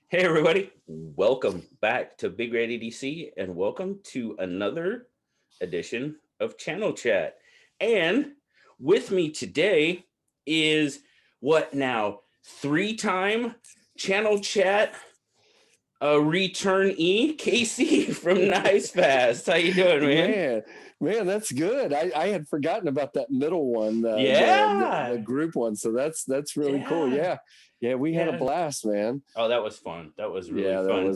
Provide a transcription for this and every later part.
Hey everybody, welcome back to BigRedEDC and welcome to another edition of Channel Chat. And with me today is what now? Three-time Channel Chat returnee Casey from KnivesFast. How you doing, man? Man, that's good. I had forgotten about that middle one, the Yeah. group one. So that's really cool. Yeah. Yeah, we had a Yeah. blast, man. Oh, that was fun. That was really Yeah, fun.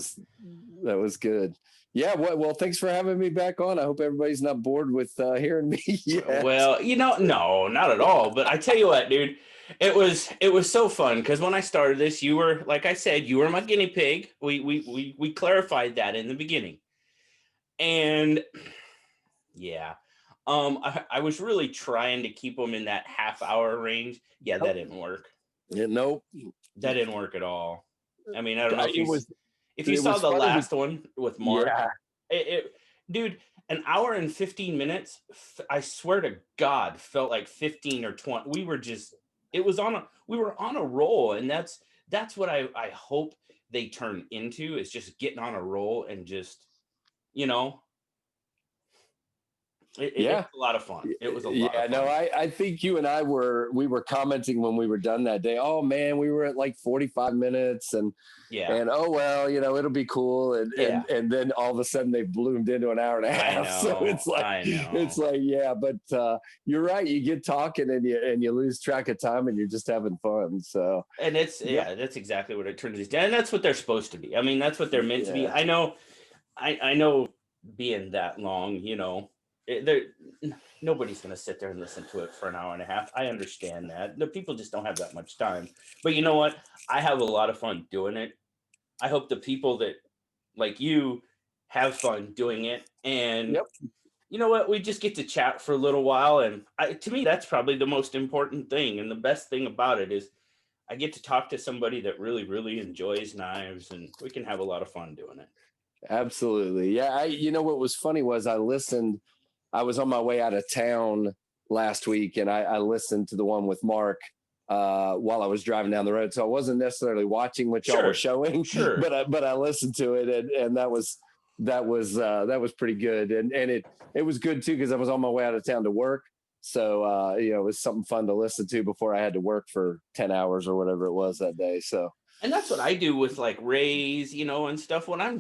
that was good. Yeah, well, thanks for having me back on. I hope everybody's not bored with hearing me yet. Well, no, not at all. But I tell you what, dude, it was so fun because when I started this, you were, like I said, you were my guinea pig. We clarified that in the beginning, and yeah, I was really trying to keep them in that half-hour range. Yeah, that Nope. didn't work. Yeah, nope. That didn't work at all. I mean, I don't know It was if you it saw was the funny. last one with Mark. Yeah, Dude, an hour and 15 minutes, I swear to God, felt like 15 or 20. We were on a roll. And that's what I hope they turn into, is just getting on a roll and just, you know, it yeah. was a lot of fun. It was a lot Yeah, of no, fun. I think you and we were commenting when we were done that day. Oh man, we were at like 45 minutes Yeah. and oh well, it'll be cool. And Yeah. then all of a sudden they bloomed into an hour and a I half. So know. I it's know. like, yeah, but you're right. You get talking and you lose track of time and you're just having fun. So And yep. that's exactly what it turns into. And that's what they're supposed to be. I mean, that's what they're meant to be. Yeah. I know being that long, there nobody's going to sit there and listen to it for an hour and a half. I understand that. The people just don't have that much time. But you know what? I have a lot of fun doing it. I hope the people that, like you, have fun doing it. And Yep. you know what? We just get to chat for a little while. And to me, that's probably the most important thing. And the best thing about it is I get to talk to somebody that really, really enjoys knives, and we can have a lot of fun doing it. Absolutely. Yeah. What was funny was I was on my way out of town last week and I listened to the one with Mark while I was driving down the road. So I wasn't necessarily watching what y'all were Sure. showing, Sure. but I listened to it and that was pretty good. And it was good too, because I was on my way out of town to work. So it was something fun to listen to before I had to work for 10 hours or whatever it was that day. So And that's what I do with like Rays, and stuff. When I'm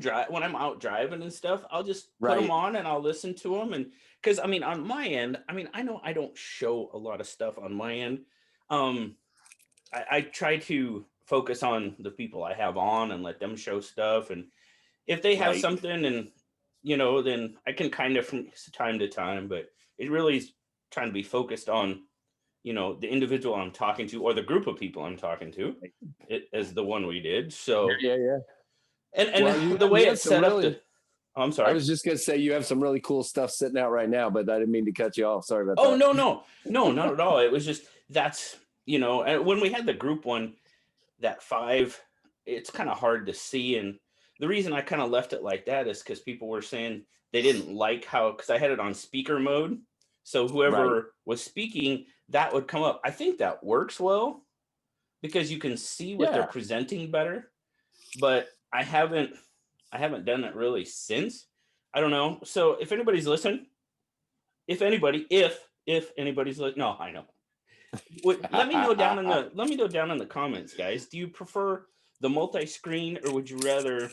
out driving and stuff, I'll just put them right. on and I'll listen to them. And because I mean, on my end, I mean, I know I don't show a lot of stuff on my end. Um, I try to focus on the people I have on and let them show stuff. And if they have Right. something, and then I can kind of from time to time. But it really is trying to be focused on the individual I'm talking to, or the group of people I'm talking to, as the one we did. So, Yeah. Well, and the way you have it's some set up really, to, oh, I'm I sorry. was just going to say you have some really cool stuff sitting out right now, but I didn't mean to cut you off. Sorry about Oh, that. no, no, no, not at all. It was just, and when we had the group one, that 5, it's kind of hard to see. And the reason I kind of left it like that is because people were saying they didn't like how, because I had it on speaker mode. So Right. whoever was speaking, that would come up. I think that works well because you can see what they're Yeah. presenting better. But I haven't done it really since. I don't know. So if anybody's listening, if anybody's listening, no, I know. Let me know down in the comments, guys. Do you prefer the multi-screen, or would you rather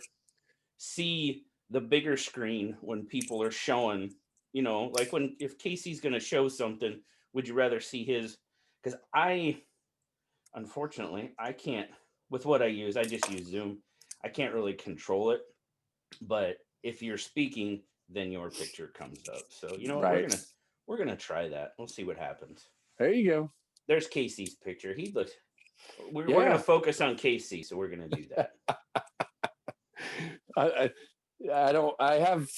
see the bigger screen when people are showing? Like if Casey's going to show something, would you rather see his? Because unfortunately, I can't. With what I use, I just use Zoom. I can't really control it. But if you're speaking, then your picture comes up. So you know what? We're Right. gonna we're gonna try that. We'll see what happens. There you go. There's Casey's picture. He looks. We're gonna Yeah. focus on Casey, so we're gonna do that. I, I don't, I have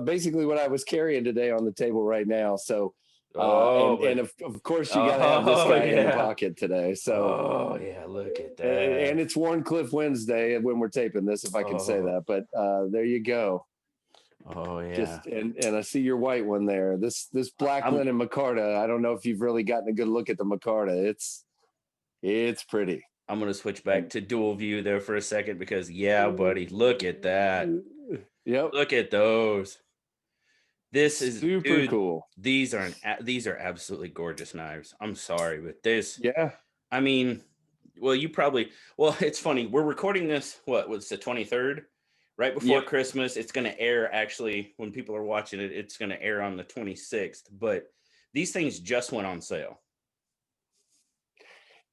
basically what I was carrying today on the table right now. So, Oh, and but of course you got to have this oh guy in the yeah, pocket today. So, oh yeah. Look at and that. it's Warncliffe Wednesday when we're taping this, if I can say Oh, that, but there you go. oh yeah. Just and I see your white one there. This black I'm linen micarta. I don't know if you've really gotten a good look at the micarta. It's pretty. I'm going to switch back to dual view there for a second because, yeah, buddy, look at that. Yep. Look at those. This is super cool. These are absolutely gorgeous knives. I'm sorry, but this, Yeah. I mean, well, it's funny. We're recording this, what was the 23rd? Right before Christmas. It's going to air, actually, when people are watching it, it's going to air on the 26th. But these things just went on sale.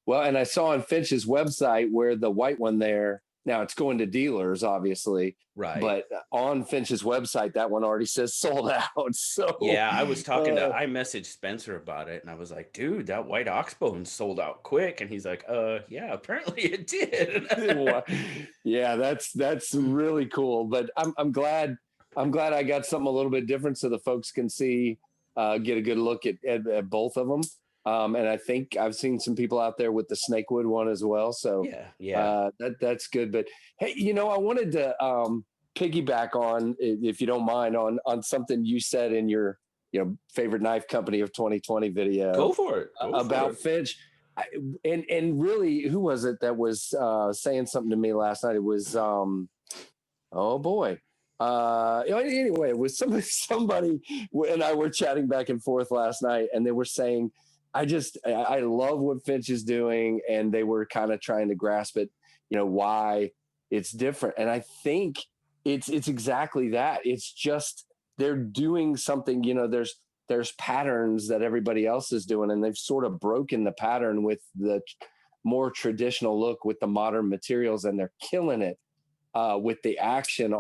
Well, and I saw on Finch's website where the white one there, now it's going to dealers, obviously. Right. But on Finch's website, that one already says sold out. So yeah, I was talking I messaged Spencer about it, and I was like, dude, that white oxbone sold out quick. And he's like, yeah, apparently it did. Yeah, that's really cool. But I'm glad I got something a little bit different so the folks can see, get a good look at both of them. And I think I've seen some people out there with the Snakewood one as well. So that's good. But hey, I wanted to piggyback on, if you don't mind, on something you said in your favorite knife company of 2020 video. Go for it. About Finch. And really, who was it that was saying something to me last night? It was oh boy. Anyway, it was somebody and I were chatting back and forth last night, and they were saying, I love what Finch is doing, and they were kind of trying to grasp it, why it's different. And I think it's exactly that. It's just they're doing something, there's patterns that everybody else is doing, and they've sort of broken the pattern with the more traditional look with the modern materials, and they're killing it with the action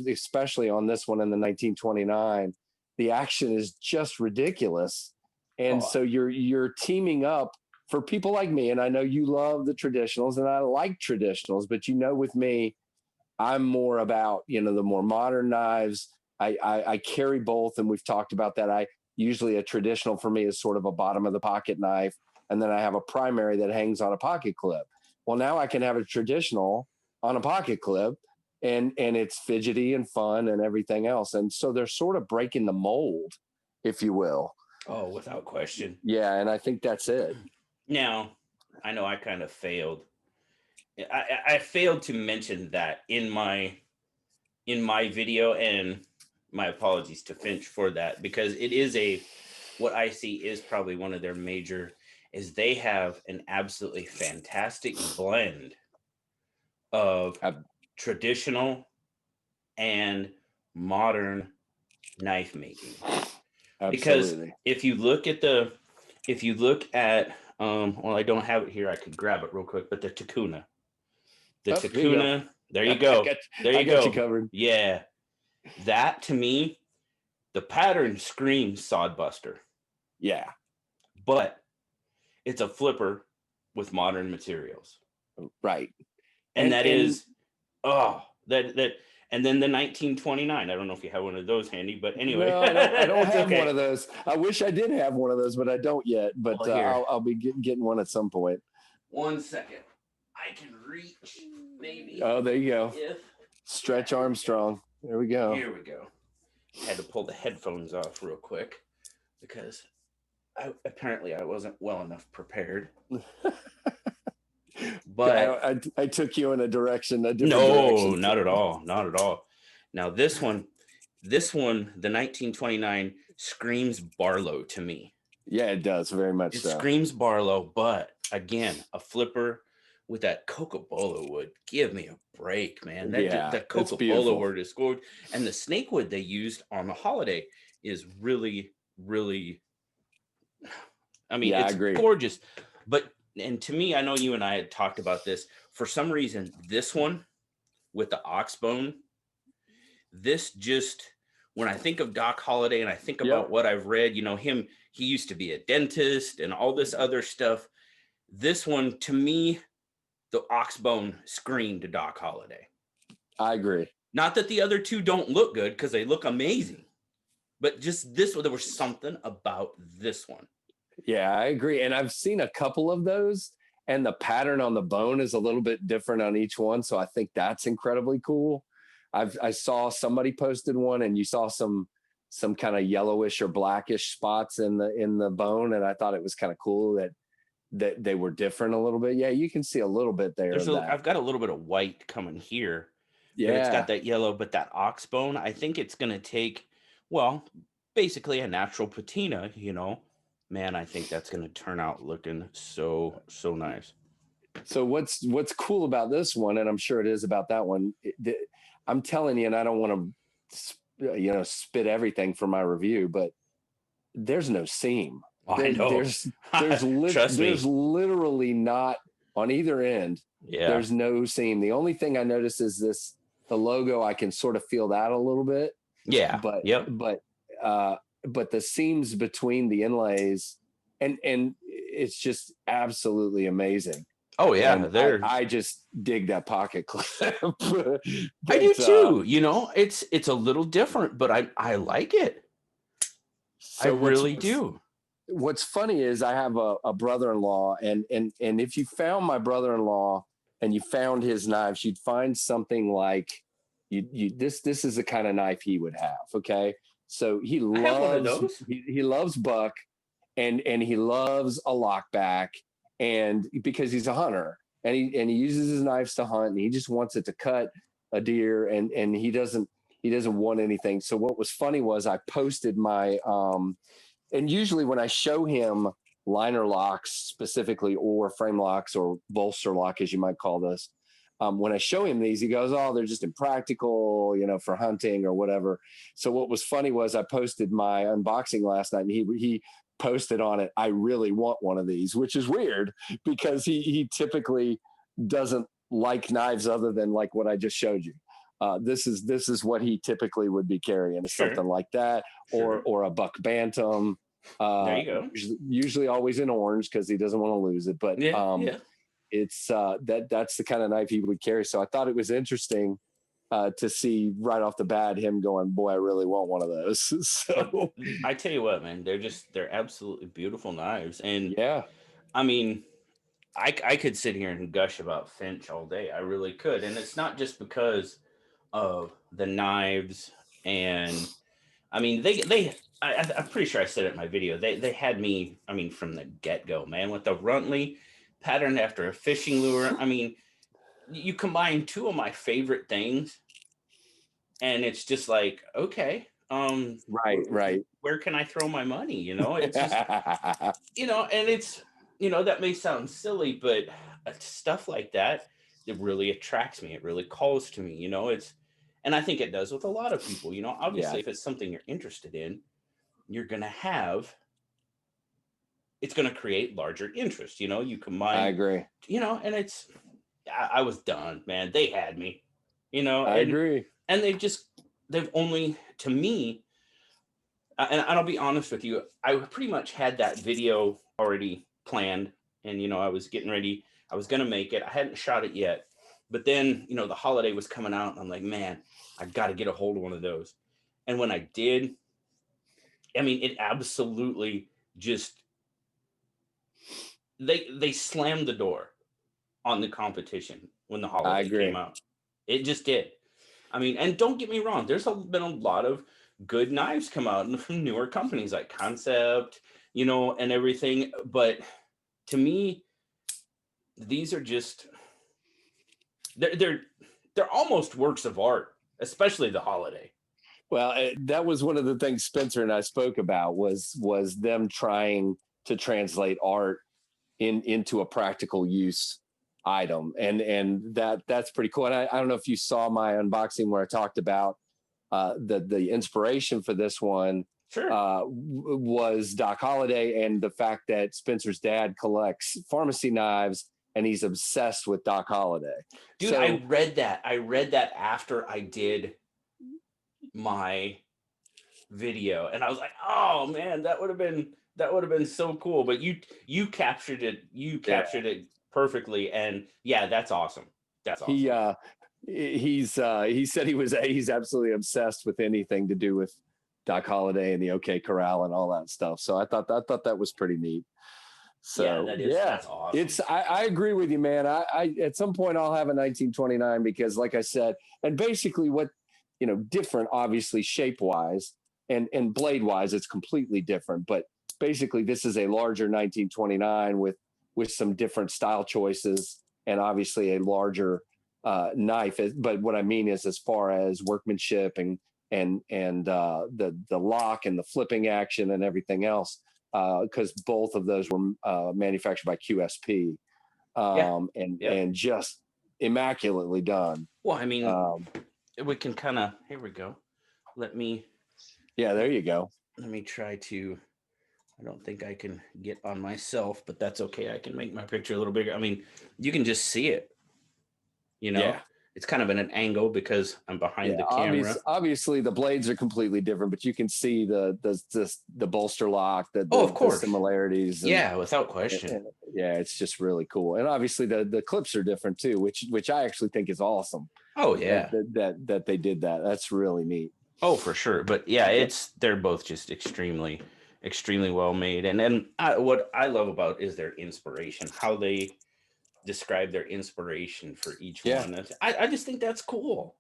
especially on this one in the 1929. The action is just ridiculous. And so you're teaming up for people like me, and I know you love the traditionals, and I like traditionals, but with me, I'm more about, the more modern knives. I carry both, and we've talked about that. Usually a traditional for me is sort of a bottom of the pocket knife, and then I have a primary that hangs on a pocket clip. Well, now I can have a traditional on a pocket clip, and it's fidgety and fun and everything else. And so they're sort of breaking the mold, if you will. Oh, without question. Yeah, and I think that's it. Now, I know I kind of failed. I failed to mention that in my video, and my apologies to Finch for that, because it is what I see is probably one of their major, is they have an absolutely fantastic blend of traditional and modern knife making. Absolutely. Because if you look at well, I don't have it here, I could grab it real quick, but the Takuna. There you go. There you go. Got you covered. Yeah. That, to me, the pattern screams sodbuster. Yeah. But it's a flipper with modern materials. Right. And and then the 1929. I don't know if you have one of those handy, but anyway. No, I don't have one of those. I wish I did have one of those, but I don't yet. But I'll be getting one at some point. 1 second. I can reach, maybe. Oh, there you go. Stretch Armstrong. There we go. Here we go. Had to pull the headphones off real quick because apparently I wasn't well enough prepared. But I took you in a different direction. No, not at all. Not at all. Now this one, the 1929 screams Barlow to me. Yeah, it does very much. It screams Barlow, but again, a flipper with that Cocobolo wood. Give me a break, man. That Cocobolo wood is good, and the snakewood they used on the holiday is really, really. I mean, it's gorgeous, but. And to me, I know you and I had talked about this. For some reason, this one with the oxbone, when I think of Doc Holliday and I think about what I've read, he used to be a dentist and all this other stuff. This one, to me, the oxbone screamed Doc Holliday. I agree. Not that the other two don't look good, because they look amazing, but just this one, there was something about this one. Yeah, I agree. And I've seen a couple of those, and the pattern on the bone is a little bit different on each one. So I think that's incredibly cool. I saw somebody posted one, and you saw some kind of yellowish or blackish spots in the bone. And I thought it was kind of cool that that they were different a little bit. Yeah, you can see a little bit there of that. I've got a little bit of white coming here, but it's got Yeah. that yellow, but that ox bone, I think it's gonna take, well, basically a natural patina, Man, I think that's gonna turn out looking so nice. So what's cool about this one, and I'm sure it is about that one. I'm telling you, and I don't want to, spit everything for my review, but there's no seam. I There, know. Trust there's me. literally not on either end. Yeah. There's no seam. The only thing I notice is the logo. I can sort of feel that a little bit, Yeah. but Yep. uh, but the seams between the inlays and it's just absolutely amazing. Oh yeah, And they're I just dig that pocket clip. I do but too. It's a little different, but I like it. I so really do. what's funny is I have a brother-in-law, and if you found my brother-in-law and you found his knives, you'd find something like this is the kind of knife he would have. Okay. So I have one of those. he loves buck, and he loves a lockback, and because he's a hunter, and he uses his knives to hunt, and he just wants it to cut a deer, and he doesn't want anything. So what was funny was I posted my and usually when I show him liner locks specifically, or frame locks, or bolster lock, as you might call this, when I show him these, he goes, "Oh, they're just impractical, for hunting or whatever." So what was funny was I posted my unboxing last night, and he posted on it, "I really want one of these," which is weird because he typically doesn't like knives other than like what I just showed you. This is what he typically would be carrying, is Sure. something like that, Sure. or a buck bantam. There you go. Usually always in orange because he doesn't want to lose it. But Yeah. Yeah. it's that's the kind of knife he would carry. So I thought it was interesting to see right off the bat him going, "Boy, I really want one of those." So I tell you what, man, they're absolutely beautiful knives. And yeah, I mean, I could sit here and gush about Finch all day. I really could. And it's not just because of the knives. And I mean, I'm pretty sure I said it in my video. They had me, I mean, from the get-go, man, with the Runtley patterned after a fishing lure. I mean, you combine two of my favorite things, and it's just like, okay, right. where can I throw my money? It's just, and it's, that may sound silly, but stuff like that, it really attracts me. It really calls to me. And I think it does with a lot of people. Yeah, Obviously, if it's something you're interested in, you're gonna have. It's gonna create larger interest. You I combine, agree. and it's. I was done, man. They had me. I And agree. they've only, to me, and I'll be honest with you, I pretty much had that video already planned, and I was getting ready. I was gonna make it. I hadn't shot it yet, but then the holiday was coming out, and I'm like, man, I got to get a hold of one of those. And when I did, I mean, it absolutely just they slammed the door on the competition when the I holiday came agree. out. It just did. I mean, and don't get me wrong, been a lot of good knives come out from newer companies like Concept, and everything. But to me, these are just they're almost works of art, especially the holiday. Well, that was one of the things Spencer and I spoke about was them trying to translate art into a practical use item, and that's pretty cool. And I don't know if you saw my unboxing where I talked about the inspiration for this one Sure. was Doc Holliday, and the fact that Spencer's dad collects pharmacy knives and he's obsessed with Doc Holliday. Dude, So I read that after I did my video, and I was like, oh man, that would have been so cool. But you captured it. You yeah, captured it perfectly. And yeah, that's awesome. That's he awesome. he said he's absolutely obsessed with anything to do with Doc Holliday and the OK Corral and all that stuff. So I thought that was pretty neat. Yeah, So yeah, that's awesome. I agree with you, man. I at some point I'll have a 1929 because, like I said, and basically what different, obviously shape wise and blade wise, it's completely different. But basically, this is a larger 1929 with with some different style choices and obviously a larger knife. But what I mean is, as far as workmanship and the lock and the flipping action and everything else, because both of those were manufactured by QSP, and just immaculately done. Well, I mean, we can kind of, here we go. There you go. Let me try to, I don't think I can get on myself, but that's okay. I can make my picture a little bigger. I mean, you can just see it, it's kind of at an angle because I'm behind the camera. Obviously the blades are completely different, but you can see the bolster lock, of course, the similarities. Without question. It's just really cool. And obviously the clips are different too, which I actually think is awesome. Oh yeah. That they did that. That's really neat. Oh, for sure. But they're both just extremely, extremely well made. And what I love about is their inspiration, how they describe their inspiration for each one. I just think that's cool.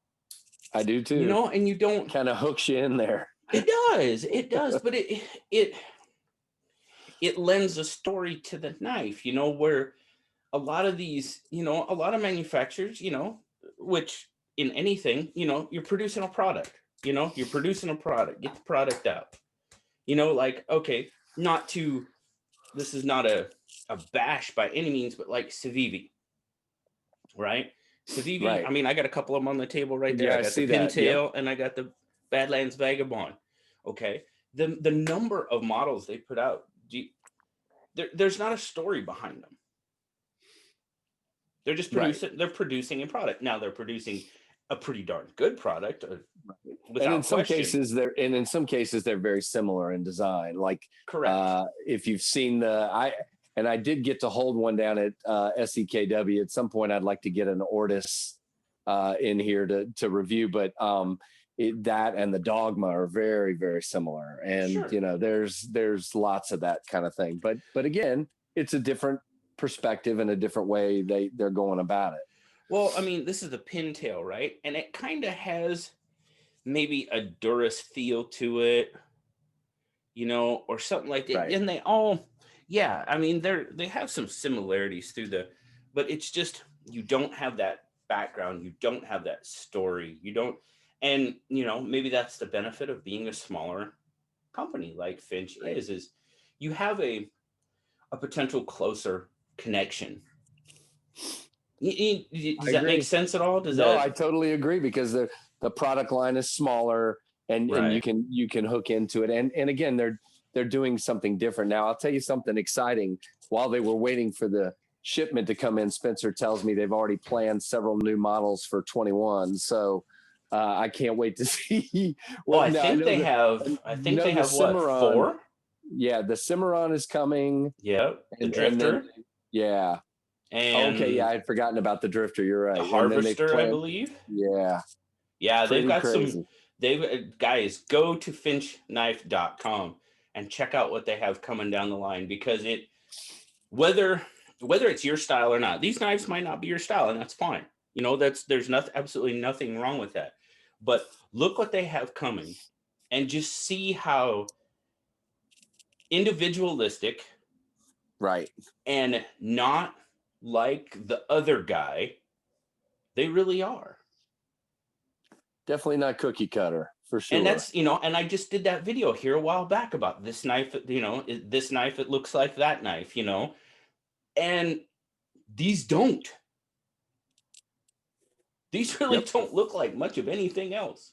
I do too. And you don't, kind of hooks you in there. It does, but it lends a story to the knife, where a lot of these, a lot of manufacturers, which in anything, you're producing a product, you're producing a product, get the product out, like, okay, this is not a bash by any means, but like Civivi, right? Civivi, right. I mean, I got a couple of them on the table right there. I got the Pintail and I got the Badlands Vagabond. Okay. The number of models they put out, there's not a story behind them. They're just producing, they're producing a product. Now they're producing a pretty darn good product. And in some cases they're very similar in design. Like, correct. If you've seen I did get to hold one down at SEKW. At some point I'd like to get an Ortis in here to review, but that and the Dogma are very, very similar. And there's lots of that kind of thing. But again, it's a different perspective and a different way they're going about it. Well, I mean, this is the Pintail, right? And it kind of has maybe a Duras feel to it, or something like that. Right. And they all, I mean, they have some similarities but it's just, you don't have that background. You don't have that story. You don't, and, maybe that's the benefit of being a smaller company like Finch is you have a potential closer connection. Does that make sense at all? I totally agree, because the product line is smaller and you can hook into it. And again, they're doing something different. Now, I'll tell you something exciting. While they were waiting for the shipment to come in, Spencer tells me they've already planned several new models for 21. So I can't wait to see. I think they have what, 4? Yeah, the Cimarron is coming. Yeah, the Drifter. And I had forgotten about the Drifter. You're right. The Harvester, I believe. Yeah, they've got crazy. Guys, go to finchknife.com and check out what they have coming down the line, because whether it's your style or not, these knives might not be your style, and that's fine. There's absolutely nothing wrong with that. But look what they have coming, and just see how individualistic, right, and not like the other guy they really are. Definitely not cookie cutter, for sure. And that's, and I just did that video here a while back about this knife, this knife, it looks like that knife, and these don't. These really don't look like much of anything else.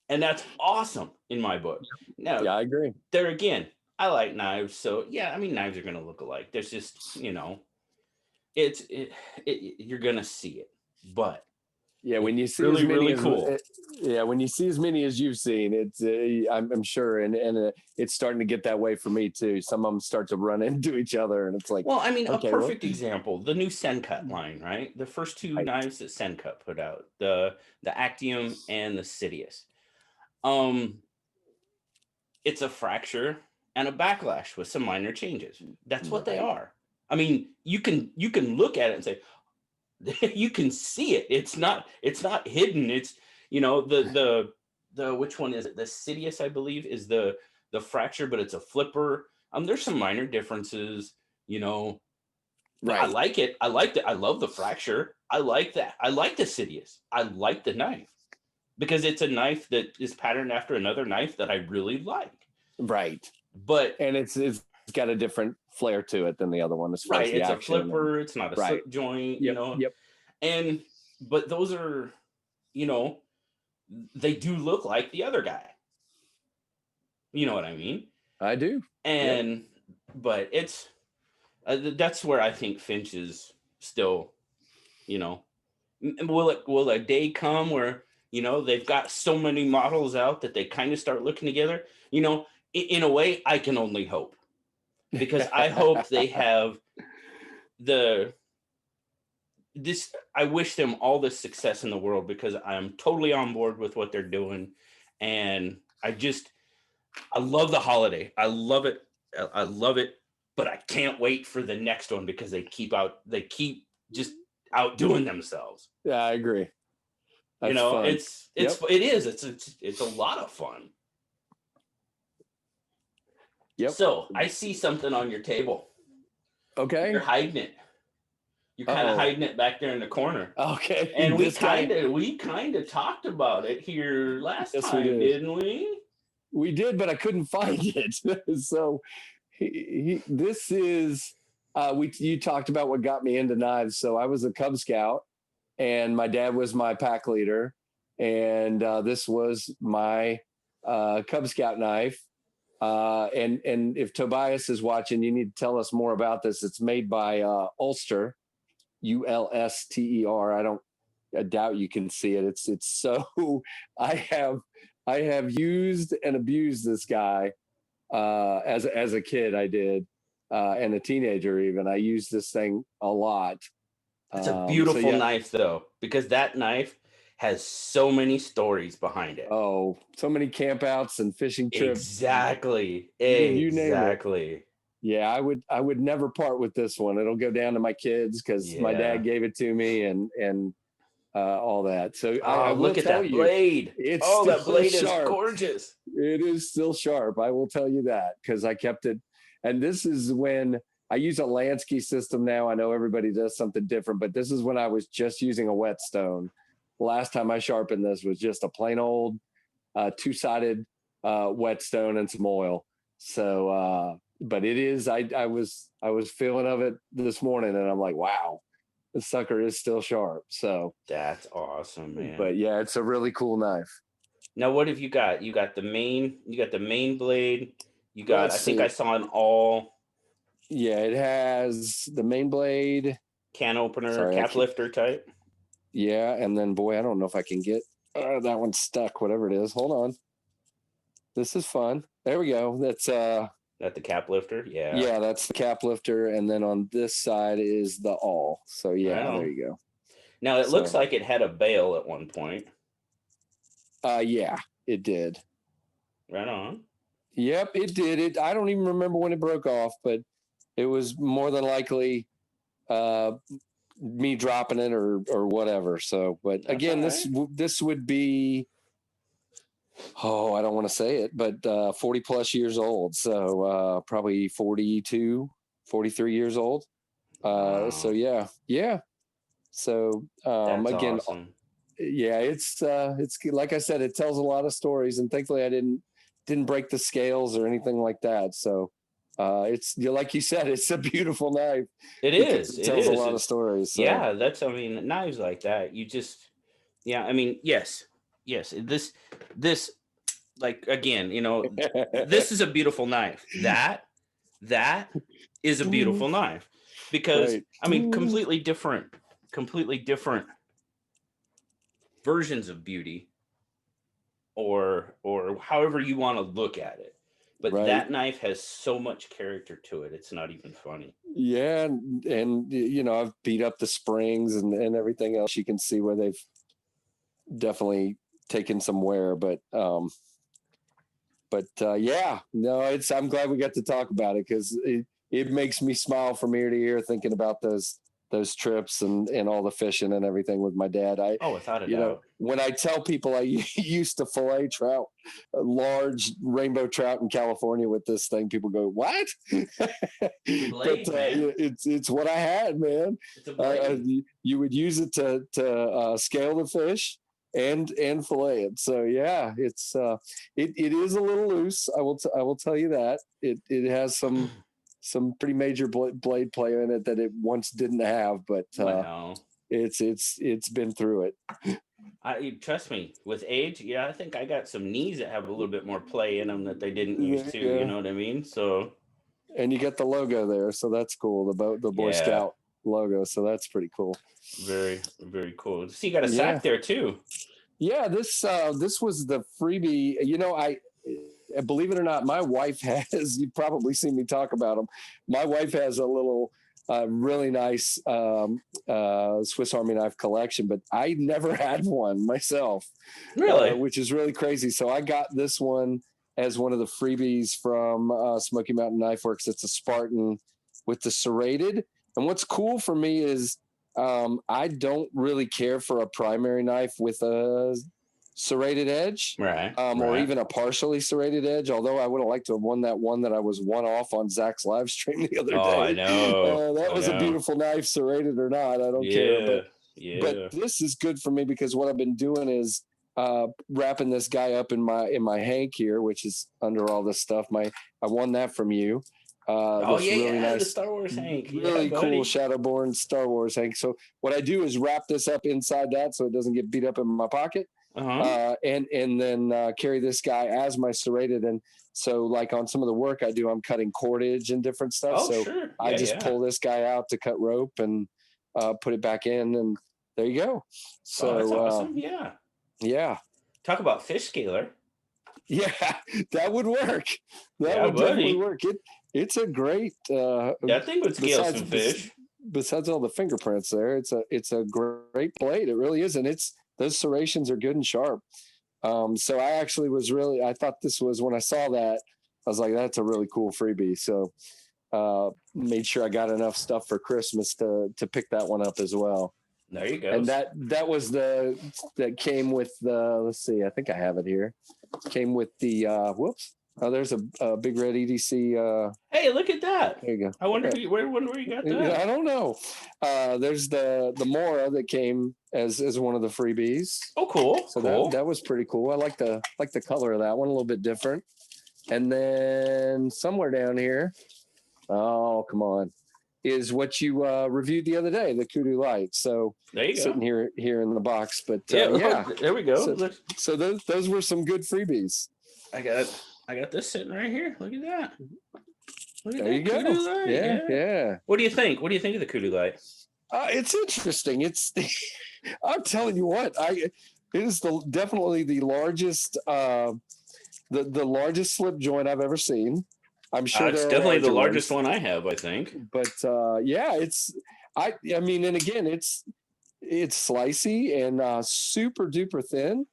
And that's awesome in my book. Now, I agree. There again, I like knives, so I mean, knives are going to look alike. There's just, you're going to see it, but when you see really, as many really cool. When you see as many as you've seen, it's I'm sure, and it's starting to get that way for me too. Some of them start to run into each other, and it's like, well, I mean, a perfect example, the new Sencut line, right? The first two knives that Sencut put out, the Actium and the Sidious. It's a fracture and a backlash with some minor changes. That's what they are. I mean, you can look at it and say, you can see it. It's not hidden. It's, the which one is it? The Sidious, I believe, is the fracture, but it's a flipper. There's some minor differences, I like it. I liked it. I love the fracture. I like that. I like the Sidious. I like the knife because it's a knife that is patterned after another knife that I really like. Right. But and it's got a different flair to it than the other one as far as the it's a action flipper. It's not a slip joint, you know. Yep. And but those are, you know, they do look like the other guy. You know what I mean? I do. And but it's that's where I think Finch is still, you know, will a day come where, you know, they've got so many models out that they kind of start looking together, you know, in a way I can only hope, because I hope they have I wish them all the success in the world, because I'm totally on board with what they're doing. And I love the holiday. I love it. I love it, but I can't wait for the next one because they keep just outdoing themselves. Yeah, I agree. That's you know, fun. it's a lot of fun. Yep. So I see something on your table. Okay. You're hiding it. You're kind of hiding it back there in the corner. Okay. And we kind of talked about it here last time, didn't we? We did, but I couldn't find it. So this is you talked about what got me into knives. So I was a Cub Scout, and my dad was my pack leader, and this was my Cub Scout knife. And if Tobias is watching, you need to tell us more about this. It's made by Ulster, Ulster. I doubt you can see it. It's so I have used and abused this guy as a kid. I did, and a teenager even. I used this thing a lot. It's a beautiful knife, though, because that knife has so many stories behind it. Oh, so many campouts and fishing trips. Exactly. Yeah, I would never part with this one. It'll go down to my kids because my dad gave it to me, and all that. So I look at that blade. That blade is gorgeous. It is still sharp. I will tell you that, because I kept it. And this is when I use a Lansky system now. I know everybody does something different, but this is when I was just using a whetstone. Last time I sharpened this was just a plain old two-sided whetstone and some oil. So, but it is. I was feeling of it this morning, and I'm like, wow, the sucker is still sharp. So that's awesome, man. But yeah, it's a really cool knife. Now, what have you got? You got the main blade. You got, I think I saw an all. Yeah, it has the main blade, can opener, cap lifter type. Yeah, and then boy, I don't know if I can get that one stuck. Whatever it is, hold on. This is fun. There we go. That's that the cap lifter. Yeah, that's the cap lifter, and then on this side is the all. So yeah, there you go. Now it looks like it had a bail at one point. Yeah, it did. Right on. Yep, it did. I don't even remember when it broke off, but it was more than likely me dropping it or whatever. So, but again, this would be, I don't want to say it, but 40 plus years old. So probably 42, 43 years old. So yeah. So again, awesome. Yeah, it's like I said, it tells a lot of stories, and thankfully I didn't break the scales or anything like that. So it's like you said, it's a beautiful knife. It tells a lot of stories. So. Yeah, knives like that. You just, I mean, yes. This, like, again, this is a beautiful knife. That is a beautiful knife, because I mean, completely different versions of beauty, or however you want to look at it. But that knife has so much character to it. It's not even funny. Yeah. And I've beat up the springs and everything else. You can see where they've definitely taken some wear, but yeah, no, I'm glad we got to talk about it, because it makes me smile from ear to ear thinking about those those trips and all the fishing and everything with my dad. Oh, without a You know, doubt. when I tell people I used to fillet trout, large rainbow trout in California with this thing, people go, "What?" Blade, But man. it's what I had, man. It's a blade. You would use it to scale the fish and fillet it. So yeah, it is a little loose. I will tell you that it has some pretty major blade play in it that it once didn't have, but Wow. it's been through it. Trust me, with age, yeah, I think I got some knees that have a little bit more play in them that they didn't use too. You Yeah, know what I mean? So and you get the logo there, so that's cool. The Boy yeah, Scout logo, so that's pretty cool. very very cool. So you got a Yeah, sack there too. yeah. This was the freebie. You know, I believe it or not, my wife has. You've probably seen me talk about them. My wife has a little. Really nice Swiss Army knife collection, but I never had one myself, Really? which is really crazy. So I got this one as one of the freebies from Smoky Mountain Knife Works. It's a Spartan with the serrated. And what's cool for me is I don't really care for a primary knife with a serrated edge, Right. or Right. even a partially serrated edge. Although I would have liked to have won that one that I was one off on Zach's live stream the other Oh, I day. know. That I was a know. beautiful knife, serrated or not. I don't care, Yeah. but Yeah. this is good for me because what I've been doing is wrapping this guy up in my hank here, which is under all this stuff. I won that from you. Oh This yeah, really yeah. The nice, Star Wars Hank. Yeah, really cool buddy. Shadowborn Star Wars hank. So what I do is wrap this up inside that so it doesn't get beat up in my pocket. Uh-huh. And then carry this guy as my serrated. And so like on some of the work I do, I'm cutting cordage and different stuff. Oh, So sure. I Yeah, just yeah. pull this guy out to cut rope and put it back in, and there you go. Oh, that's So awesome. Yeah. yeah, Talk about fish scaler. yeah, that would work. That Yeah, would definitely buddy. work. It's a great That thing would scale besides some fish. besides all the fingerprints there, it's a great blade. It really is, and it's those serrations are good and sharp. So I actually I thought this was, when I saw that, I was like, that's a really cool freebie. So made sure I got enough stuff for Christmas to pick that one up as well. There you go. And that was that came with the, let's see, I think I have it here. Came with the whoops. Oh, there's a BigRedEDC. Hey, look at that. There you go. I wonder who you got that. I don't know. There's the Mora that came as one of the freebies. Oh, cool. So Cool. that was pretty cool. I like the color of that one, a little bit different. And then somewhere down here, oh come on, is what you reviewed the other day, the Kudu Light. So There you go. sitting here in the box, but Yeah. There we go. So those were some good freebies. I got this sitting right here. Look at that. Look at There that you go. Kudu light. Yeah. What do you think? What do you think of the Kudu light? It's interesting. I'm telling you what, it is definitely the largest the largest slip joint I've ever seen. I'm sure It's there are definitely the larger largest ones. one I have, I think. But yeah, I mean, and again, it's slicey and super duper thin.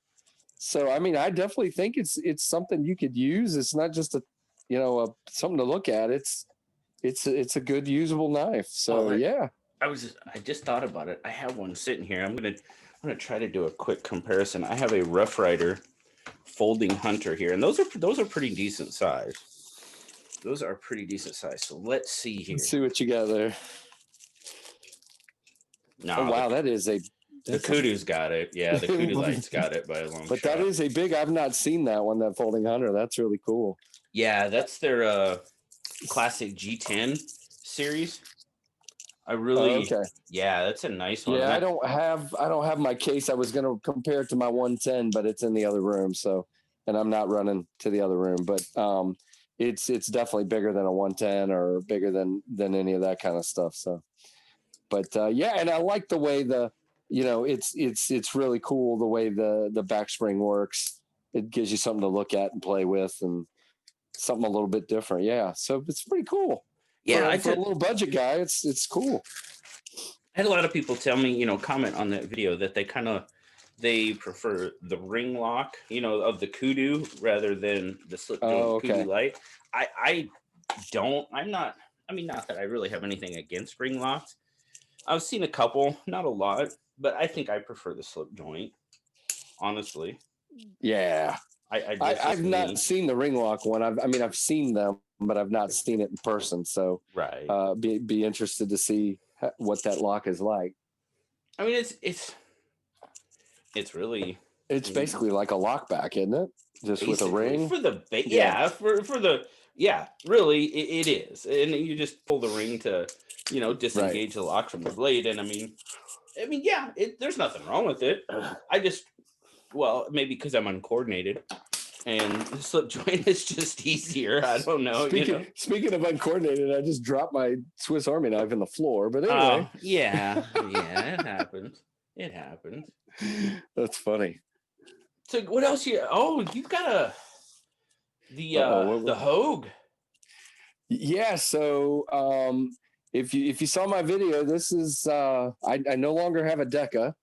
So I mean, I definitely think it's something you could use. It's not just something to look at. It's a good usable knife. So yeah. I just thought about it. I have one sitting here. I'm gonna try to do a quick comparison. I have a Rough Rider folding hunter here, and those are pretty decent size. Those are pretty decent size. So let's see here. Let's see what you got there. No, oh wow, the Kudu's got it. Yeah, the Kudu light's got it by a long But shot. that is a big. I've not seen that one. That folding hunter. That's really cool. Yeah, that's their classic G10 series. Okay. Yeah, that's a nice one. Yeah, I don't have my case. I was going to compare it to my 110, but it's in the other room. So, and I'm not running to the other room, but it's definitely bigger than a 110 or bigger than any of that kind of stuff. So, but yeah, and I like the way it's really cool the way the back spring works. It gives you something to look at and play with, and something a little bit different. Yeah, so it's pretty cool. Yeah, for a little budget guy, it's cool. I had a lot of people tell me, comment on that video that they prefer the ring lock, of the Kudu rather than the slip joint Kudu light. I don't. I'm not. I mean, not that I really have anything against ring locks. I've seen a couple, not a lot, but I think I prefer the slip joint. Honestly, Yeah. that's I've just not me. seen the ring lock one. I've seen them, but I've not seen it in person. So Right. be interested to see what that lock is like. I mean, it's really. It's basically like a lockback, isn't it? Just with a Basically ring. for the Yeah. for the really it is, and you just pull the ring to disengage the lock from the blade, and I mean yeah, there's nothing wrong with it. I just maybe because I'm uncoordinated and the slip joint is just easier. I don't know. Speaking of uncoordinated, I just dropped my Swiss Army knife in the floor. But anyway, yeah, it happens. It happens. That's funny. So what else you've got the Hogue. Yeah, so if you saw my video, this is I no longer have a Deca.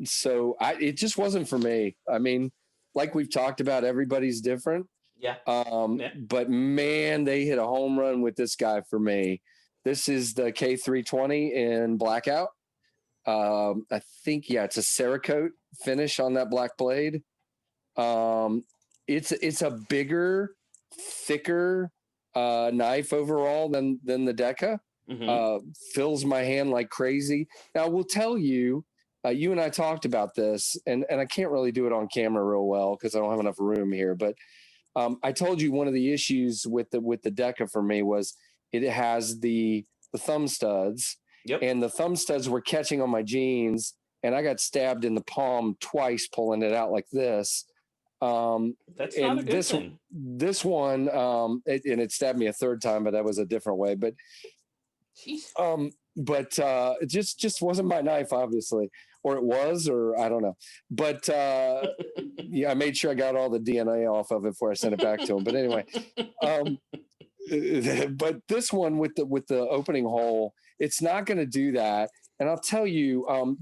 So it just wasn't for me. I mean, like we've talked about, everybody's different. Yeah. But man, they hit a home run with this guy for me. This is the K320 in blackout. I think it's a Cerakote finish on that black blade. It's a bigger, thicker knife overall than the Deca. Mm-hmm. Fills my hand like crazy. Now, I will tell you, you and I talked about this, and I can't really do it on camera real well because I don't have enough room here. But I told you one of the issues with the Deca for me was it has the thumb studs, and the thumb studs were catching on my jeans, and I got stabbed in the palm twice pulling it out like this. That's not a good thing. This one, and it stabbed me a third time, but that was a different way. But, it just wasn't my knife, obviously, or it was, or I don't know. But I made sure I got all the DNA off of it before I sent it back to him. But anyway, but this one with the opening hole, it's not going to do that. And I'll tell you, I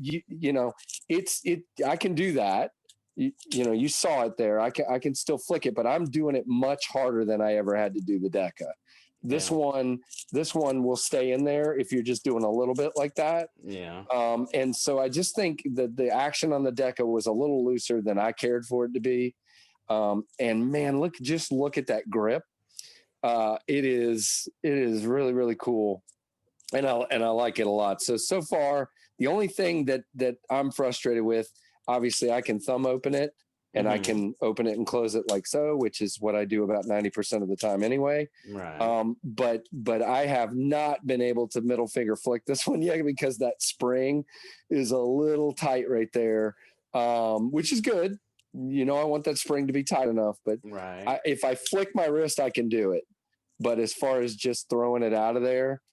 can do that. You saw it there. I can still flick it, but I'm doing it much harder than I ever had to do the Deca. This one will stay in there if you're just doing a little bit like that. Yeah. And so I just think that the action on the Deca was a little looser than I cared for it to be. And man, look at that grip. It is really, really cool. And I like it a lot. So far, the only thing that I'm frustrated with, obviously I can thumb open it and I can open it and close it like so, which is what I do about 90% of the time anyway. Right. But I have not been able to middle finger flick this one yet because that spring is a little tight right there, which is good. I want that spring to be tight enough, but if I flick my wrist, I can do it. But as far as just throwing it out of there,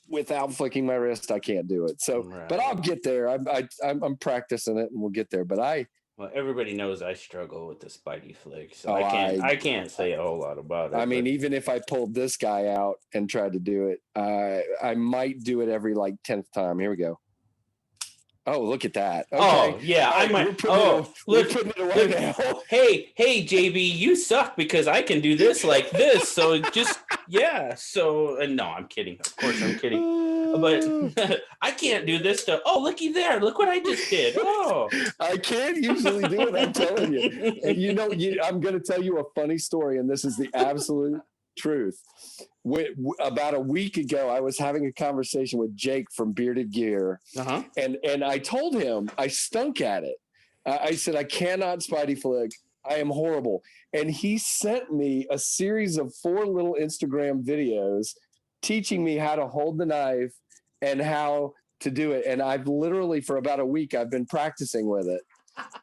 without flicking my wrist, I can't do it. So, but I'll get there. I'm practicing it, and we'll get there. But everybody knows I struggle with the Spidey flick, so I can't say a whole lot about it. I mean, even if I pulled this guy out and tried to do it, I might do it every 10th time. Here we go. Oh, look at that. Okay. Oh, yeah. I might. We're putting it away now. Hey, JB, you suck because I can do this like this. So So, no, I'm kidding. Of course, I'm kidding. But I can't do this stuff. Oh, looky there. Look what I just did. Oh. I can't usually do it. I'm telling you. And I'm going to tell you a funny story, and this is the absolute truth. About a week ago, I was having a conversation with Jake from Bearded Gear, and I told him I stunk at it. I said, I cannot Spidey flick. I am horrible. And he sent me a series of 4 little Instagram videos teaching me how to hold the knife and how to do it. And I've literally, for about a week, I've been practicing with it.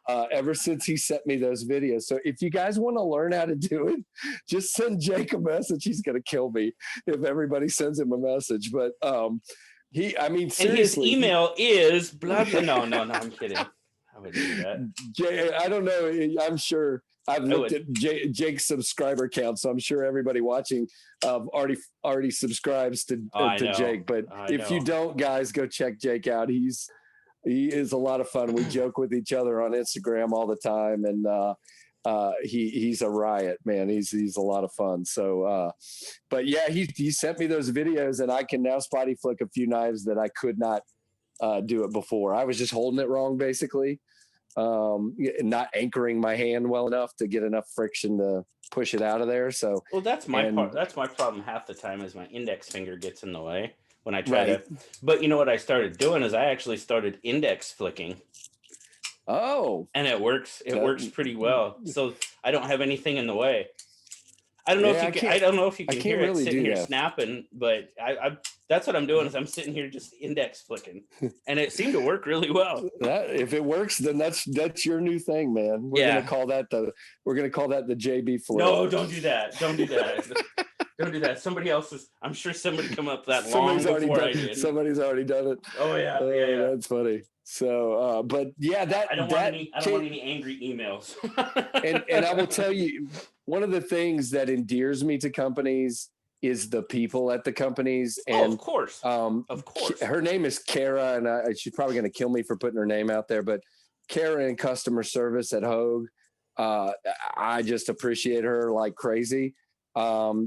Ever since he sent me those videos. So if you guys want to learn how to do it, just send Jake a message. He's going to kill me if everybody sends him a message. But seriously. And his email is blah, blah. No, I'm kidding. I wouldn't do that. I don't know. I'm sure I've looked at Jake's subscriber count, so I'm sure everybody watching already subscribes to Jake. But if you don't, guys, go check Jake out. He is a lot of fun. We joke with each other on Instagram all the time. And he's a riot, man. He's a lot of fun. So, but yeah, he sent me those videos, and I can now spotty flick a few knives that I could not do it before. I was just holding it wrong, basically, not anchoring my hand well enough to get enough friction to push it out of there. So, well, that's my problem half the time is my index finger gets in the way when I try right. to. But you know what I started doing is I actually started index flicking. Oh, and it works. It works pretty well. So I don't have anything in the way. I don't know if you can. I don't know if you can hear it sitting here snapping, but I that's what I'm doing. Is I'm sitting here just index flicking, and it seemed to work really well. If it works, then that's your new thing, man. We're gonna call that the JB flip. No, don't do that. Don't do that. Don't do that. Somebody else is. I'm sure somebody come up that long before I did. Somebody's already done it. Oh yeah, yeah. That's funny. So, but yeah, I don't want any angry emails. and I will tell you, one of the things that endears me to companies is the people at the companies. And of course. Her name is Kara, and she's probably going to kill me for putting her name out there, but Kara in customer service at Hogue, I just appreciate her like crazy.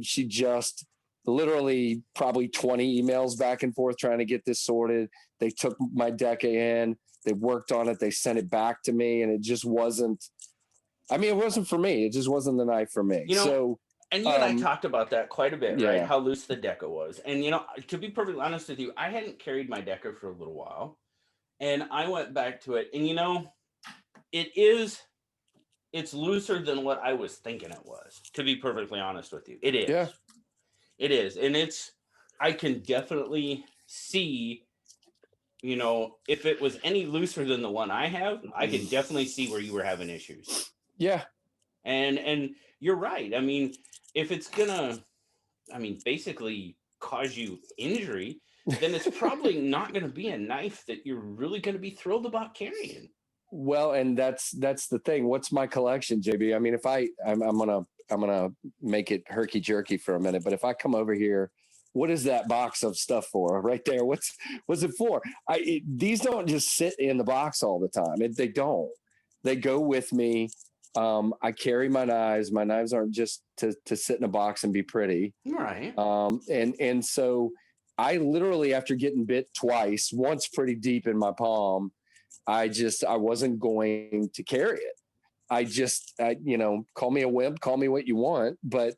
She just literally probably 20 emails back and forth trying to get this sorted. They took my Deca in, they worked on it, they sent it back to me, and it just wasn't, it wasn't for me. It just wasn't the knife for me. And you and I talked about that quite a bit, right? How loose the Deca was. And, to be perfectly honest with you, I hadn't carried my Deca for a little while, and I went back to it, and, it's looser than what I was thinking it was, to be perfectly honest with you. It is. Yeah. It is. And I can definitely see, if it was any looser than the one I have, I could definitely see where you were having issues. Yeah. And you're right. I mean, if it's gonna, basically cause you injury, then it's probably not going to be a knife that you're really going to be thrilled about carrying. Well, and that's the thing. What's my collection, JB? I mean, if I'm gonna make it herky jerky for a minute, but if I come over here, what is that box of stuff for right there? What's it for? These don't just sit in the box all the time. They don't. They go with me. I carry my knives. My knives aren't just to sit in a box and be pretty. Right. And so I literally, after getting bit twice, once pretty deep in my palm, I wasn't going to carry it. Call me a wimp, call me what you want, but